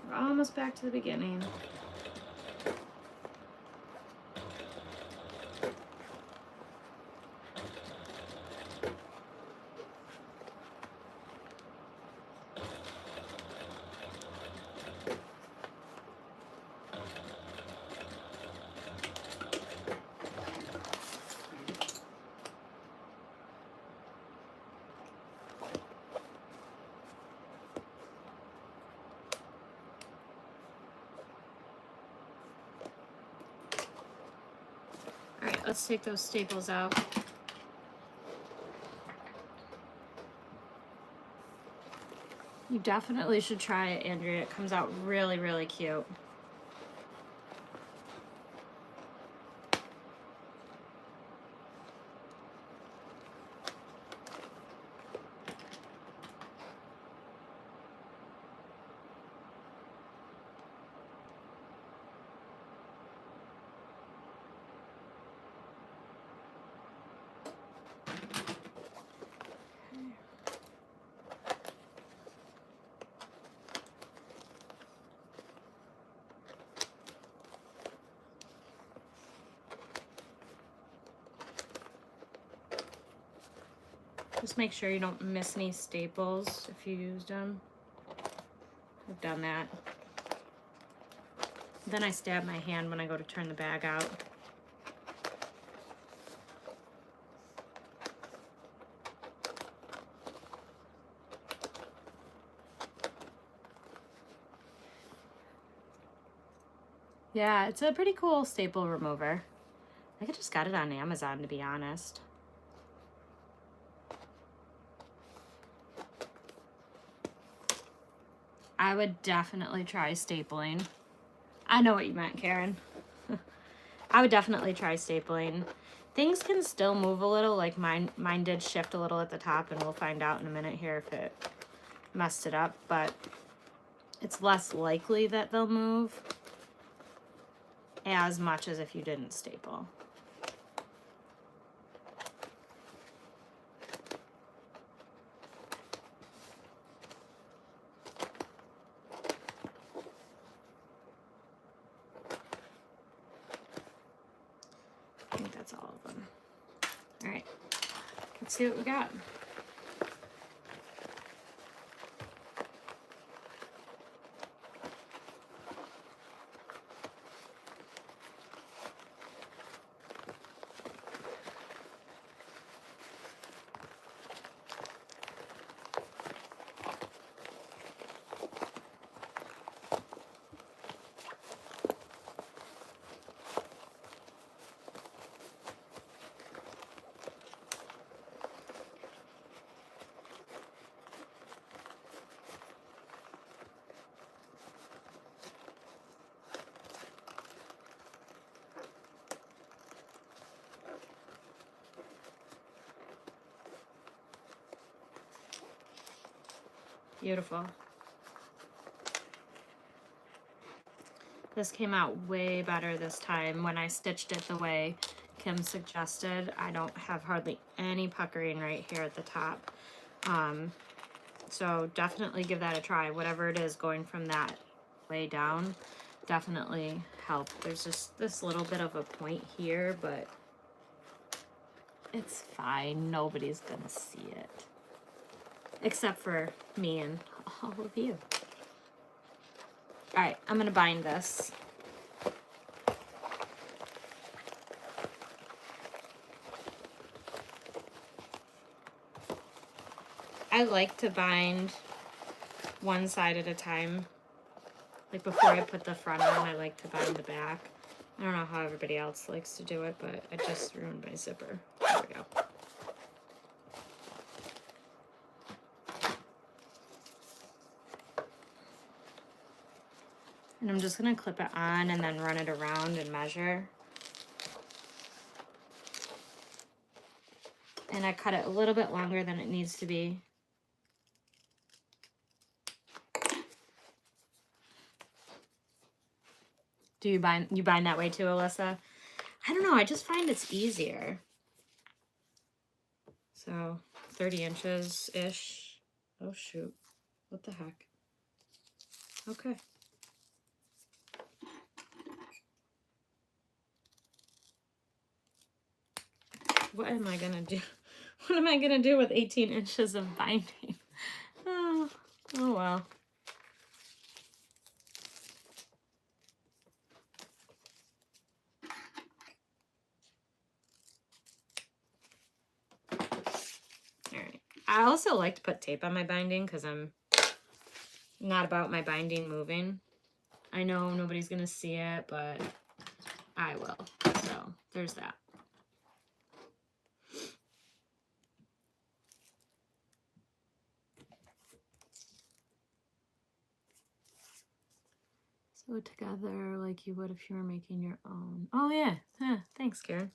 We're almost back to the beginning. All right, let's take those staples out. You definitely should try it, Andrea. It comes out really, really cute. Just make sure you don't miss any staples if you used them. I've done that. Then I stab my hand when I go to turn the bag out. Yeah, it's a pretty cool staple remover. I think I just got it on Amazon, to be honest. I would definitely try stapling. I know what you meant, Karen. I would definitely try stapling. Things can still move a little, like mine did shift a little at the top, and we'll find out in a minute here if it messed it up, but it's less likely that they'll move as much as if you didn't staple. I think that's all of them. All right, let's see what we got. Beautiful. This came out way better this time when I stitched it the way Kim suggested. I don't have hardly any puckering right here at the top. So definitely give that a try. Whatever it is going from that way down definitely help. There's just this little bit of a point here, but it's fine. Nobody's gonna see it. Except for me and all of you. All right, I'm gonna bind this. I like to bind one side at a time. Like before I put the front on, I like to bind the back. I don't know how everybody else likes to do it, but I just ruined my zipper. There we go. And I'm just gonna clip it on and then run it around and measure. And I cut it a little bit longer than it needs to be. Do you bind that way too, Alyssa? I don't know, I just find it's easier. So 30 inches-ish. Oh shoot, what the heck? Okay. what am I gonna do? What am I gonna do with 18 inches of binding? Oh, oh well. Alright. I also like to put tape on my binding because I'm not about my binding moving. I know nobody's gonna see it, but I will. So there's that. Sew together like you would if you were making your own. Oh yeah. Thanks, Karen.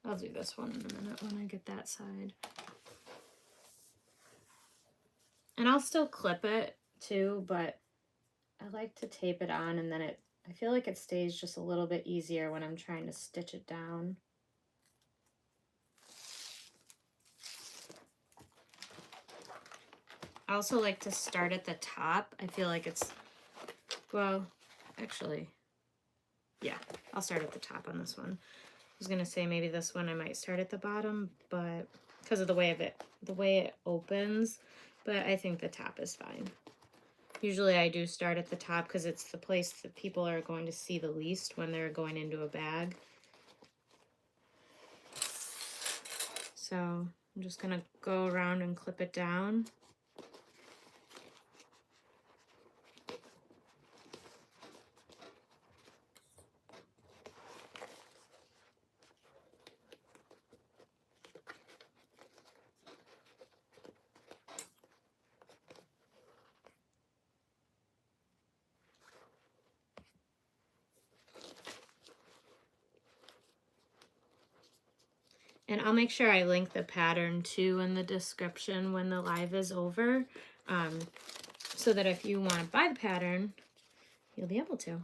I'll do this one in a minute when I get that side. And I'll still clip it too, but I like to tape it on, and then I feel like it stays just a little bit easier when I'm trying to stitch it down. I also like to start at the top. I feel like it's, well, actually, yeah, I'll start at the top on this one. I was gonna say maybe this one I might start at the bottom, but because of the way it opens, but I think the top is fine. Usually I do start at the top because it's the place that people are going to see the least when they're going into a bag. So I'm just gonna go around and clip it down. And I'll make sure I link the pattern too in the description when the live is over, so that if you want to buy the pattern, you'll be able to.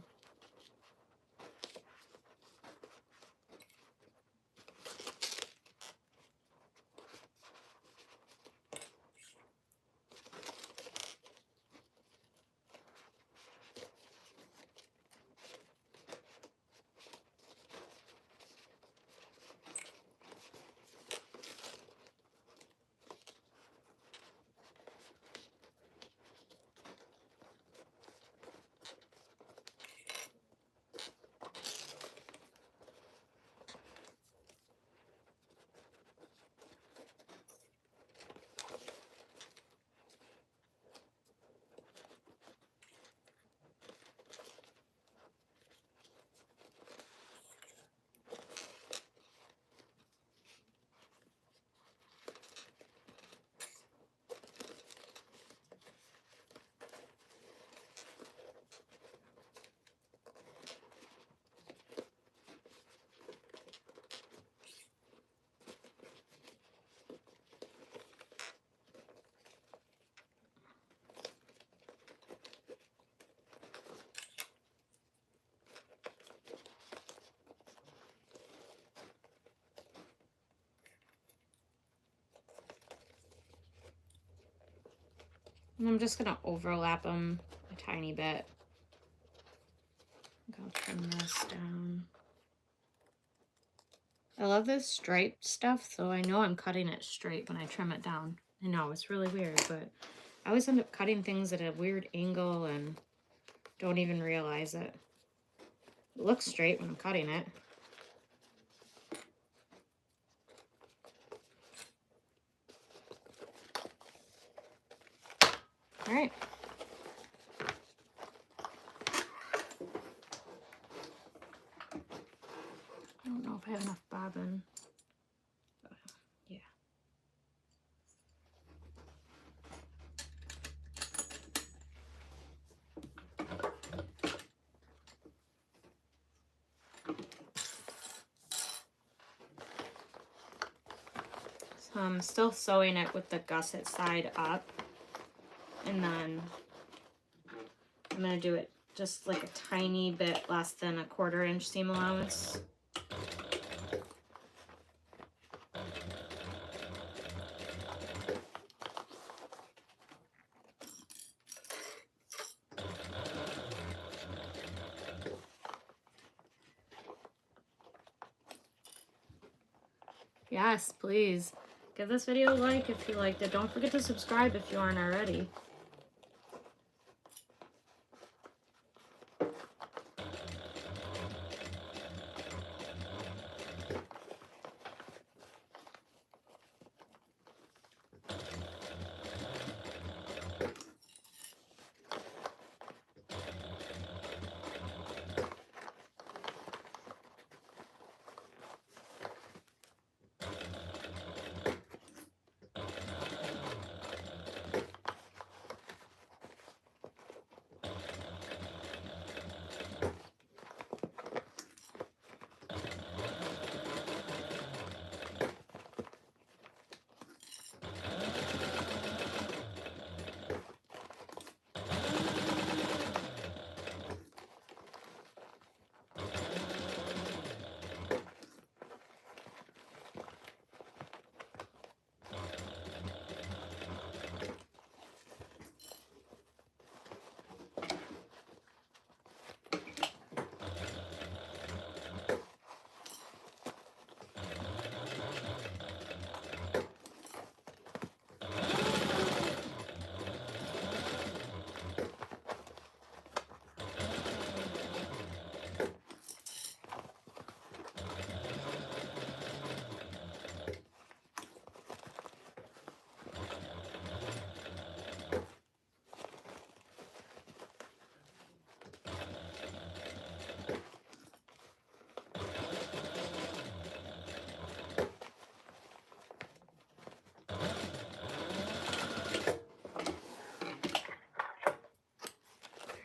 And I'm just going to overlap them a tiny bit. I'll trim this down. I love this striped stuff, so I know I'm cutting it straight when I trim it down. I know, it's really weird, but I always end up cutting things at a weird angle and don't even realize it. It looks straight when I'm cutting it. All right. I don't know if I have enough bobbin. Yeah. Still sewing it with the gusset side up, and then I'm going to do it just like a tiny bit less than a 1/4 inch seam allowance. Yes, please. Give this video a like if you liked it. Don't forget to subscribe if you aren't already.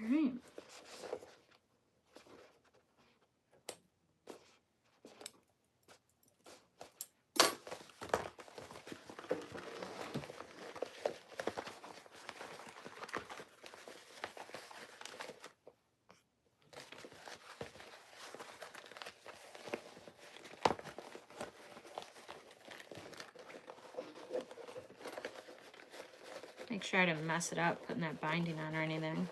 Alright. Make sure I didn't mess it up putting that binding on or anything.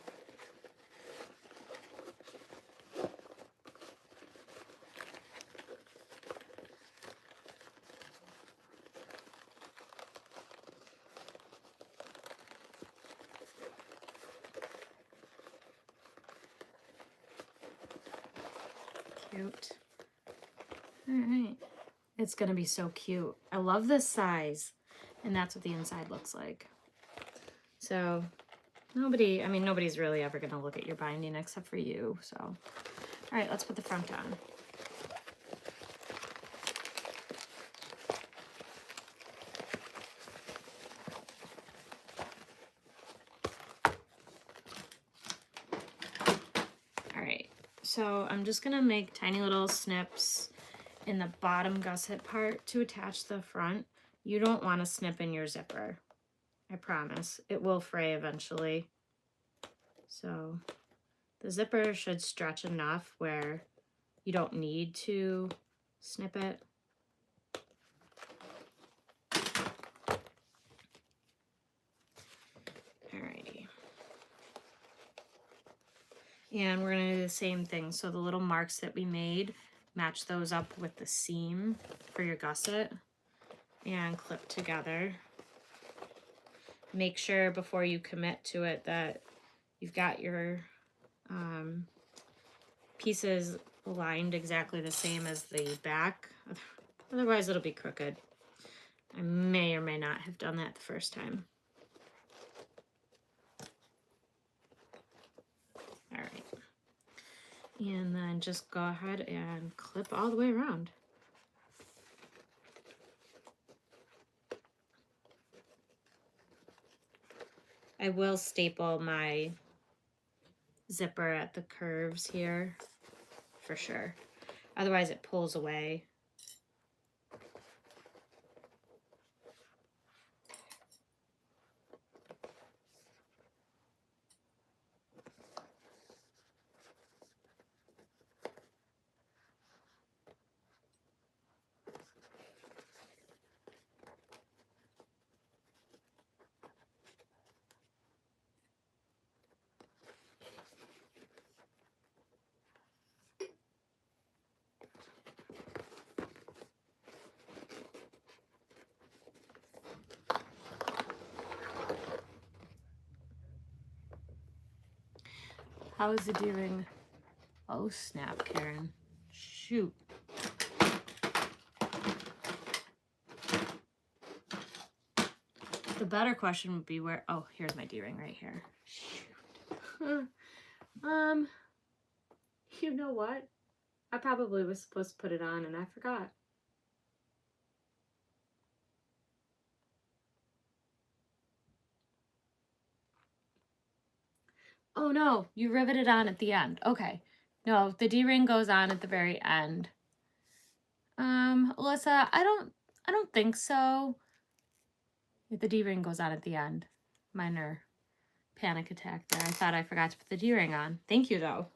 Cute. Alright. It's gonna be so cute. I love this size. And that's what the inside looks like. So nobody's really ever gonna look at your binding except for you. So, all right, let's put the front on. All right, so I'm just gonna make tiny little snips in the bottom gusset part to attach the front. You don't want to snip in your zipper. I promise. It will fray eventually. So the zipper should stretch enough where you don't need to snip it. Alrighty. And we're gonna do the same thing. So the little marks that we made, match those up with the seam for your gusset and clip together. Make sure before you commit to it that you've got your pieces aligned exactly the same as the back. Otherwise it'll be crooked. I may or may not have done that the first time. All right. And then just go ahead and clip all the way around. I will staple my zipper at the curves here for sure. Otherwise it pulls away. How is the D-ring? Oh, snap, Karen. Shoot. The better question would be where, oh, here's my D-ring right here. Shoot. You know what? I probably was supposed to put it on and I forgot. Oh no, you riveted on at the end. Okay. No, the D-ring goes on at the very end. Alyssa, I don't think so. The D-ring goes on at the end. Minor panic attack there. I thought I forgot to put the D-ring on. Thank you though.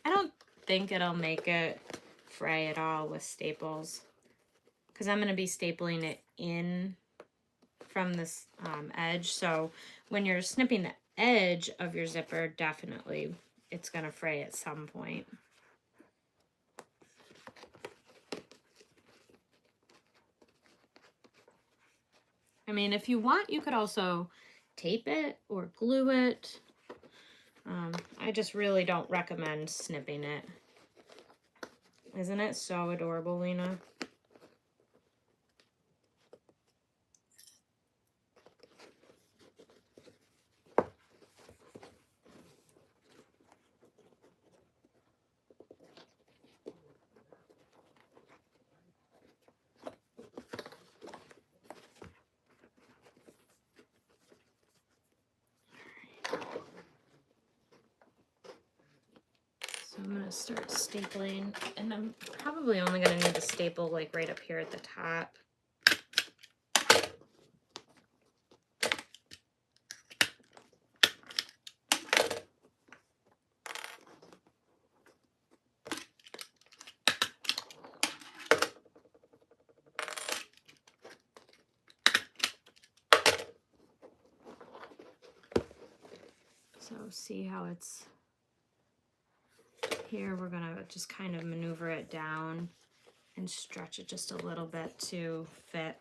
I don't think it'll make it fray at all with staples, because I'm going to be stapling it in from this edge. So when you're snipping the edge of your zipper, definitely it's going to fray at some point. I mean, if you want, you could also tape it or glue it. I just really don't recommend snipping it. Isn't it so adorable, Lena? I'm going to start stapling, and I'm probably only going to need to staple like right up here at the top. So see how it's here. We're going to just kind of maneuver it down and stretch it just a little bit to fit.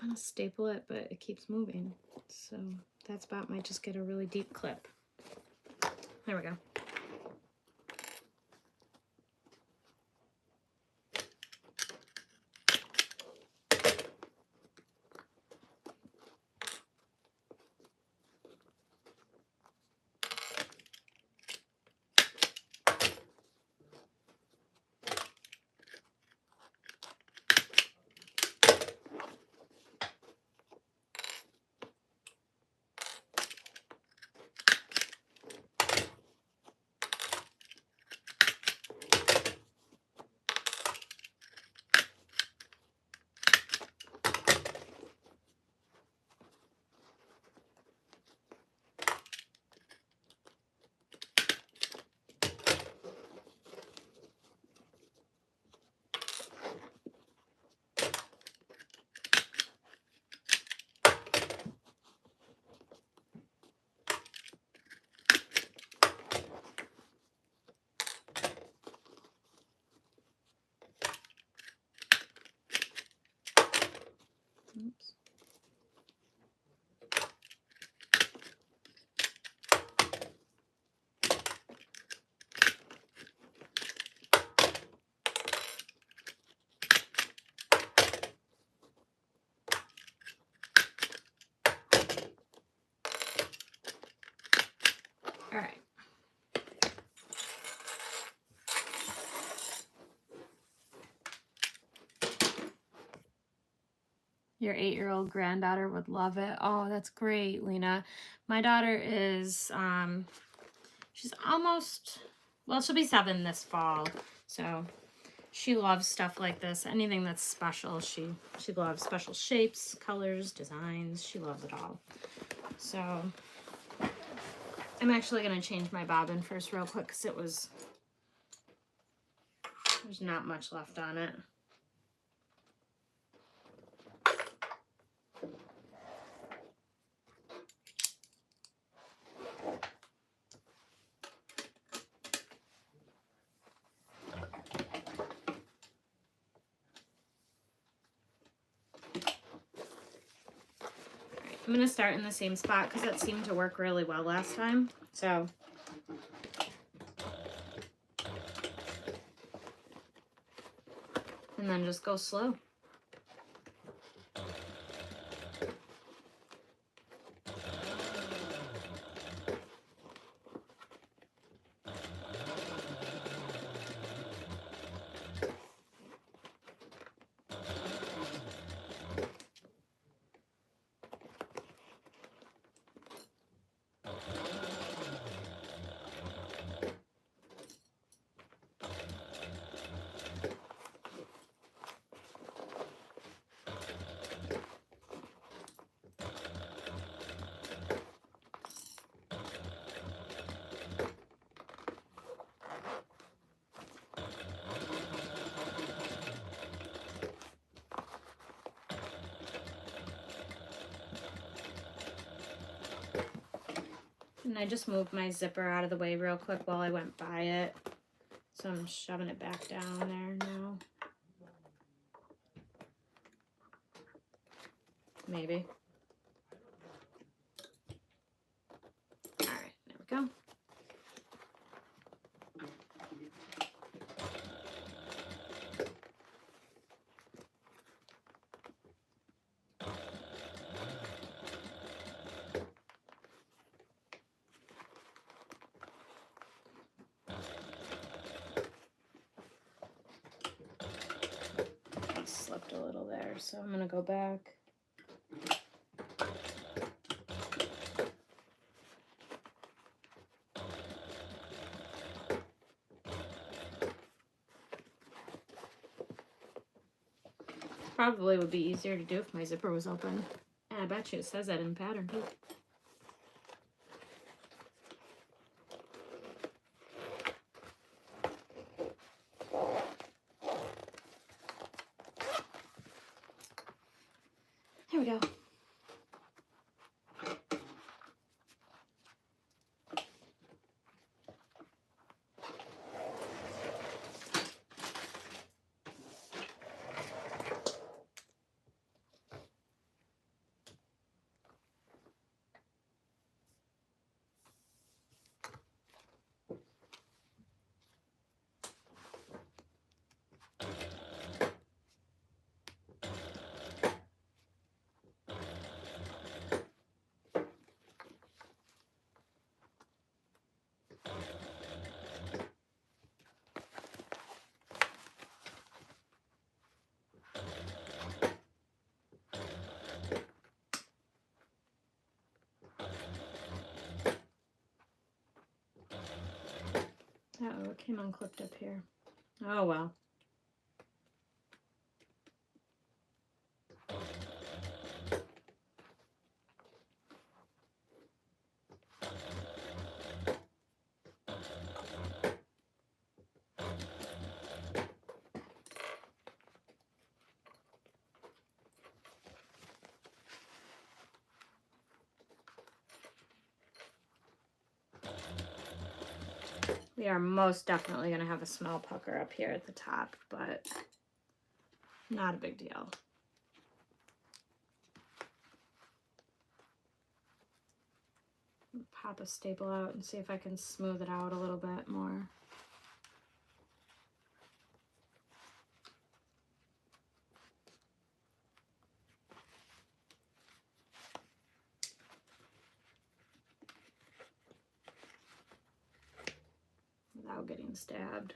I'm going to staple it, but it keeps moving. So that spot might just get a really deep clip. There we go. Oops. All right. Your 8-year-old granddaughter would love it. Oh, that's great, Lena. My daughter is, she's almost, well, she'll be 7 this fall. So she loves stuff like this. Anything that's special, she loves special shapes, colors, designs. She loves it all. So I'm actually going to change my bobbin first real quick because there's not much left on it. I'm going to start in the same spot because that seemed to work really well last time. So and then just go slow. And I just moved my zipper out of the way real quick while I went by it. So I'm shoving it back down there now. Maybe. All right, there we go. Slipped a little there, so I'm gonna go back. Probably would be easier to do if my zipper was open. And I bet you it says that in the pattern too. There we go. Uh-oh, it came unclipped up here. Oh well. We are most definitely going to have a small pucker up here at the top, but not a big deal. Pop a staple out and see if I can smooth it out a little bit more. Without getting stabbed.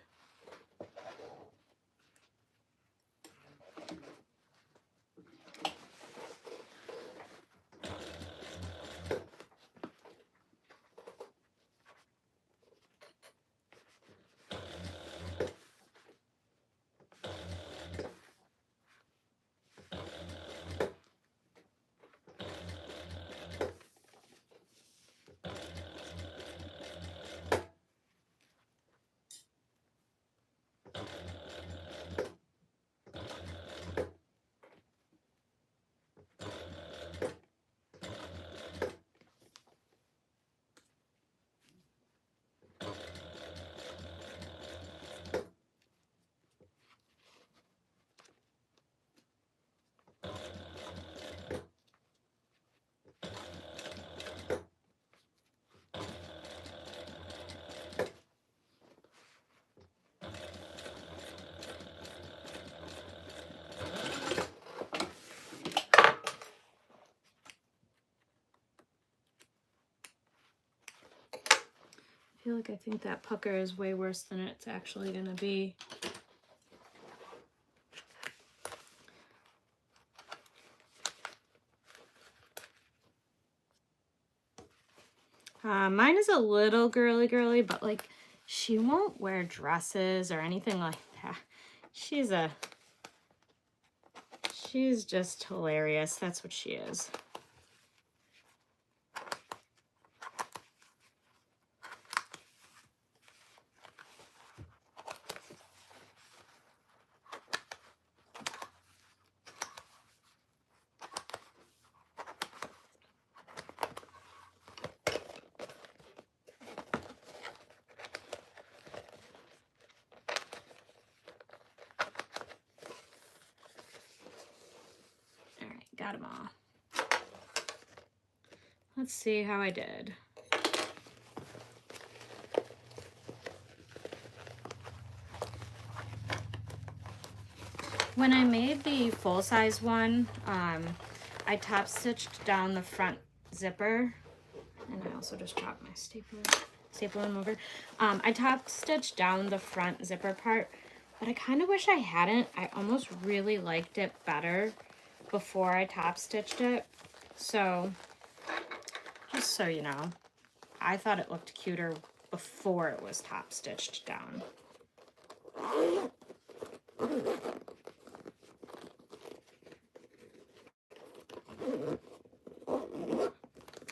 feel like I think that pucker is way worse than it's actually gonna be. Mine is a little girly, but like she won't wear dresses or anything like that. She's just hilarious. That's what she is. Got them all. Let's see how I did. When I made the full-size one, I top stitched down the front zipper, and I also just dropped my staple remover. I top stitched down the front zipper part, but I kind of wish I hadn't. I almost really liked it better before I top stitched it. So just so you know, I thought it looked cuter before it was top stitched down.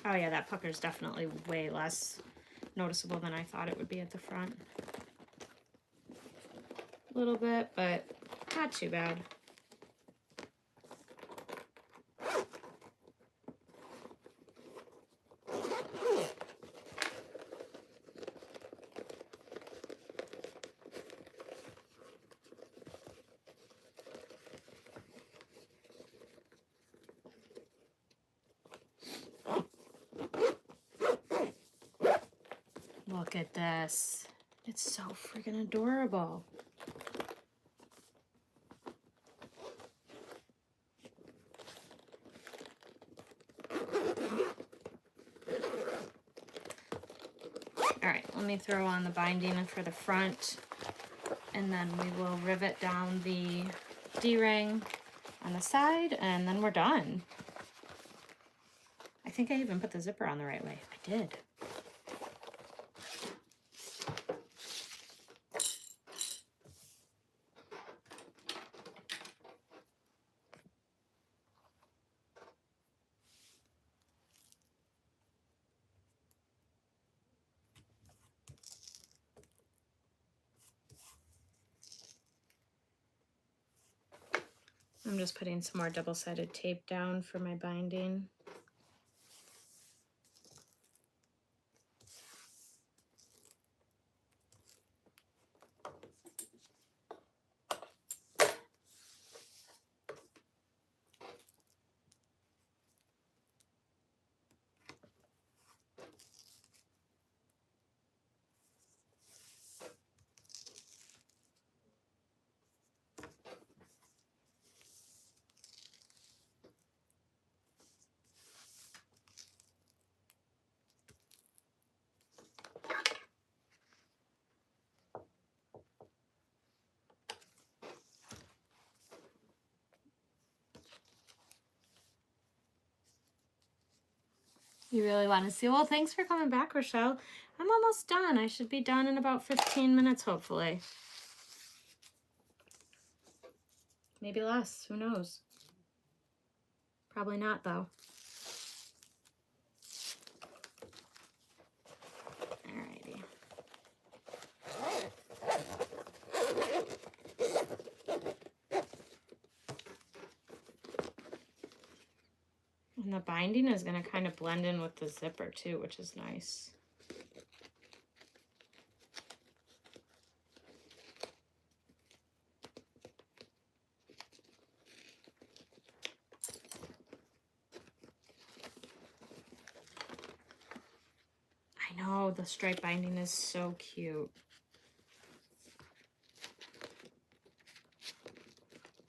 Oh yeah, that pucker is definitely way less noticeable than I thought it would be at the front. A little bit, but not too bad. Look at this. It's so freaking adorable. All right, let me throw on the binding for the front, and then we will rivet down the D-ring on the side, and then we're done. I think I even put the zipper on the right way. I did. I'm just putting some more double-sided tape down for my binding. You really want to see? Well, thanks for coming back, Rochelle. I'm almost done. I should be done in about 15 minutes, hopefully. Maybe less. Who knows? Probably not, though. Alrighty. And the binding is going to kind of blend in with the zipper too, which is nice. I know, the stripe binding is so cute.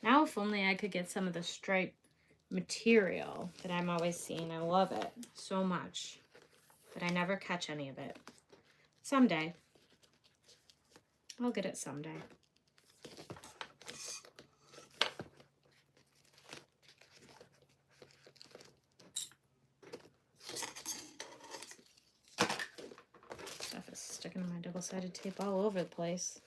Now, if only I could get some of the stripe material that I'm always seeing. I love it so much, but I never catch any of it. Someday. I'll get it someday. Stuff is sticking to my double-sided tape all over the place.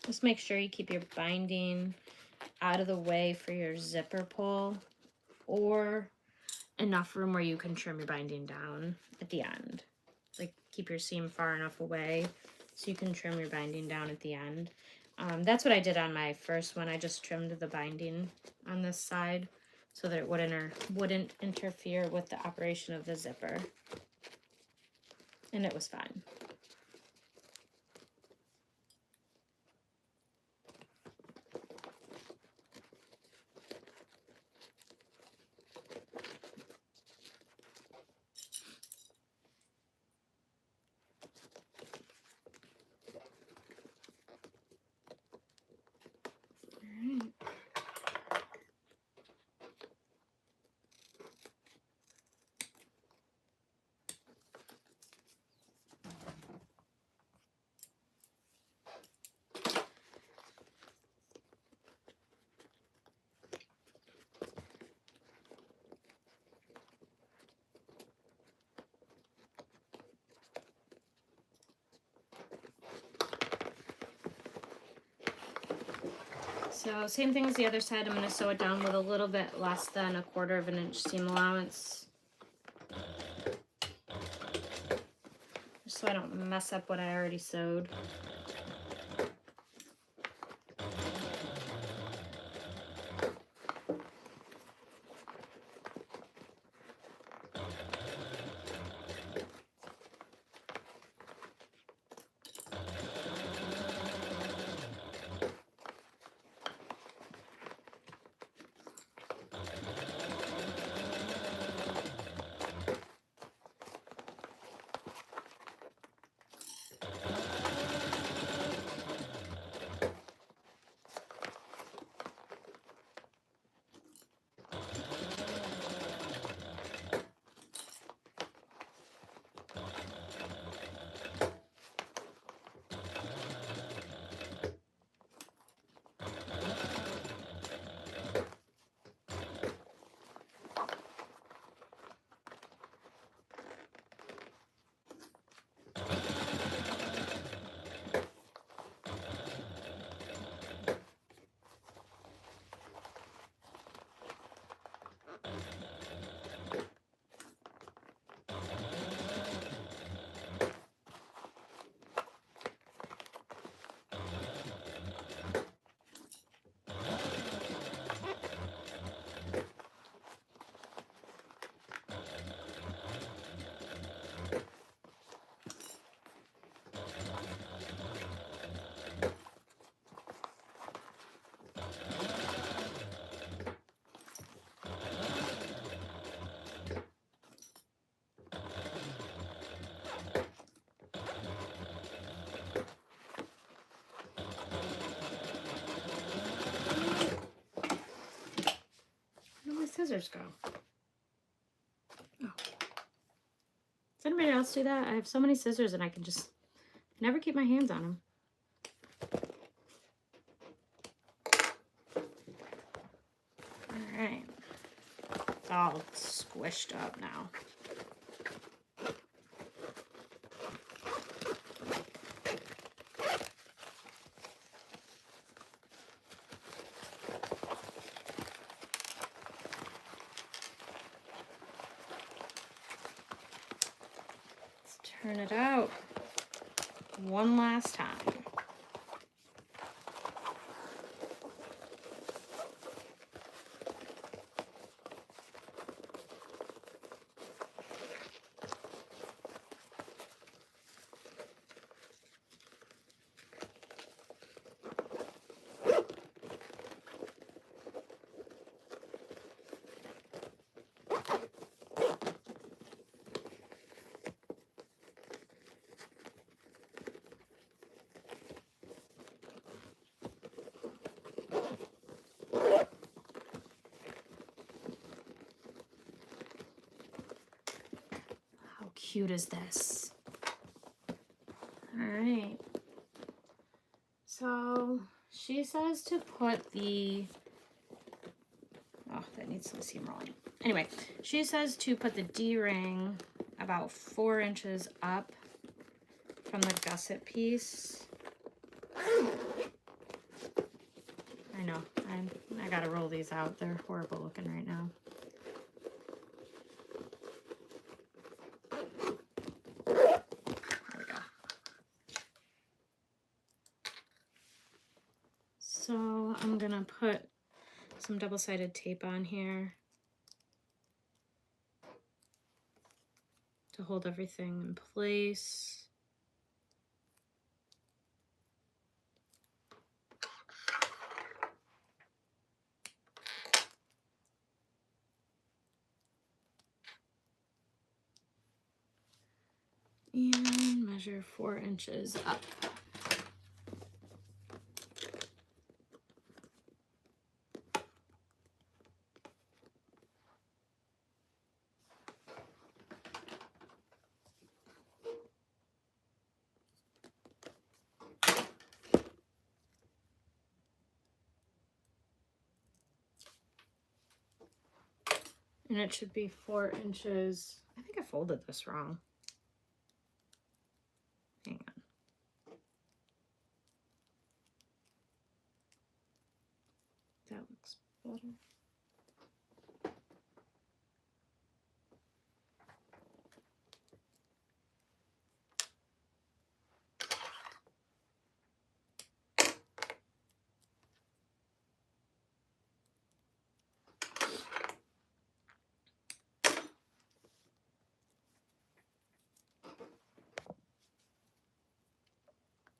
Just make sure you keep your binding out of the way for your zipper pull, or enough room where you can trim your binding down at the end. Like, keep your seam far enough away so you can trim your binding down at the end. That's what I did on my first one. I just trimmed the binding on this side so that it wouldn't interfere with the operation of the zipper. And it was fine. So same thing as the other side. I'm going to sew it down with a little bit less than 1/4 inch seam allowance, just so I don't mess up what I already sewed. Scissors go? Oh. Does anybody else do that? I have so many scissors and I can just never keep my hands on them. All right. It's all squished up now. Turn it out one last time. cute is this? All right. So she says to put the, oh, that needs some seam rolling. Anyway, she says to put the D-ring about 4 inches up from the gusset piece. I know, I gotta roll these out. They're horrible looking right now. There we go. So I'm gonna put some double-sided tape on here to hold everything in place. And measure 4 inches up. And it should be 4 inches. I think I folded this wrong. Hang on. That looks better.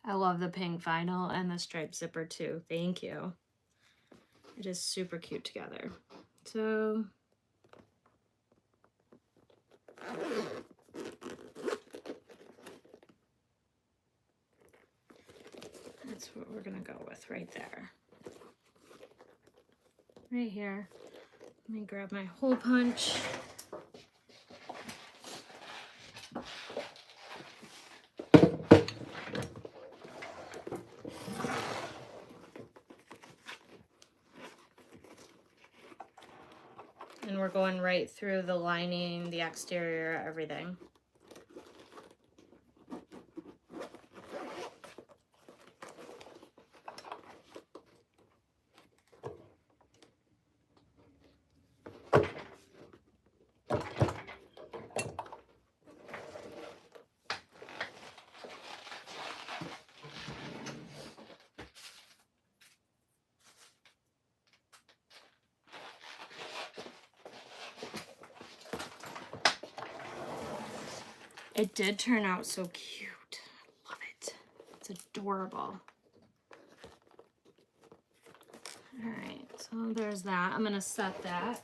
I love the pink vinyl and the striped zipper too. Thank you. It is super cute together. So that's what we're gonna go with right there. Right here. Let me grab my hole punch. And we're going right through the lining, the exterior, everything. It did turn out so cute. I love it. It's adorable. All right, so there's that. I'm gonna set that.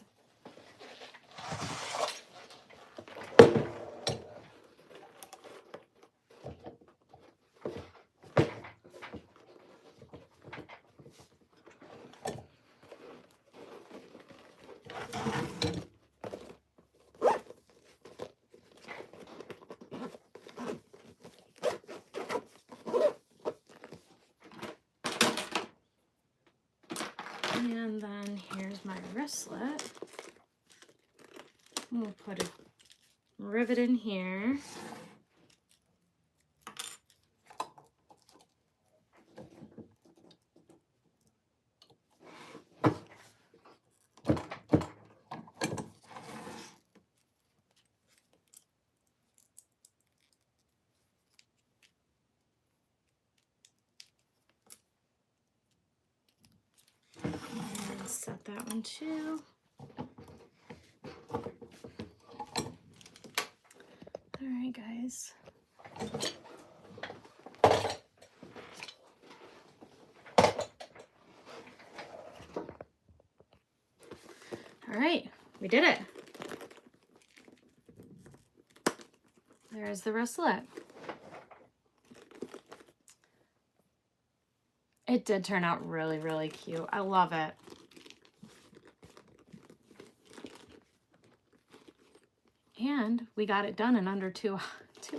And then here's my wristlet. We'll put a rivet in here. And set that one too. All right, guys. All right, we did it. There's the wristlet. It did turn out really, really cute. I love it. And we got it done in under 2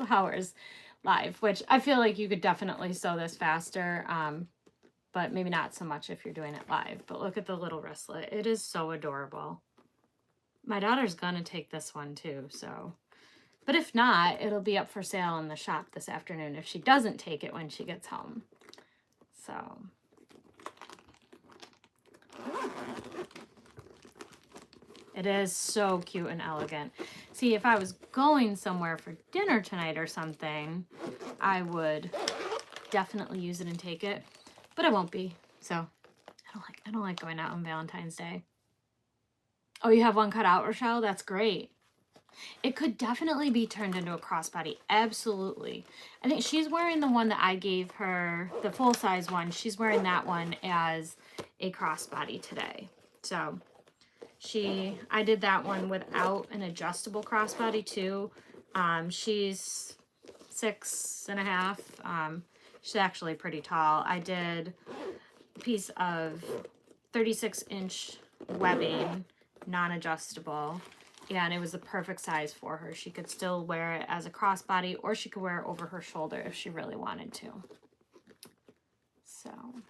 hours live, which I feel like you could definitely sew this faster, but maybe not so much if you're doing it live. But look at the little wristlet. It is so adorable. My daughter's gonna take this one too, so. But if not, it'll be up for sale in the shop this afternoon if she doesn't take it when she gets home. So. It is so cute and elegant. See, if I was going somewhere for dinner tonight or something, I would definitely use it and take it, but I won't be. So I don't like going out on Valentine's Day. Oh, you have one cut out, Rochelle? That's great. It could definitely be turned into a crossbody. Absolutely. I think she's wearing the one that I gave her, the full-size one. She's wearing that one as a crossbody today. So I did that one without an adjustable crossbody too. She's 6.5. She's actually pretty tall. I did a piece of 36-inch webbing, non-adjustable, and it was the perfect size for her. She could still wear it as a crossbody, or she could wear it over her shoulder if she really wanted to. So, all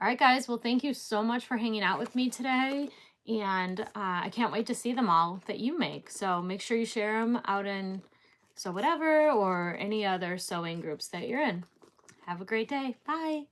right, guys. Well, thank you so much for hanging out with me today. And I can't wait to see them all that you make. So make sure you share them out in Sew Whatever or any other sewing groups that you're in. Have a great day. Bye.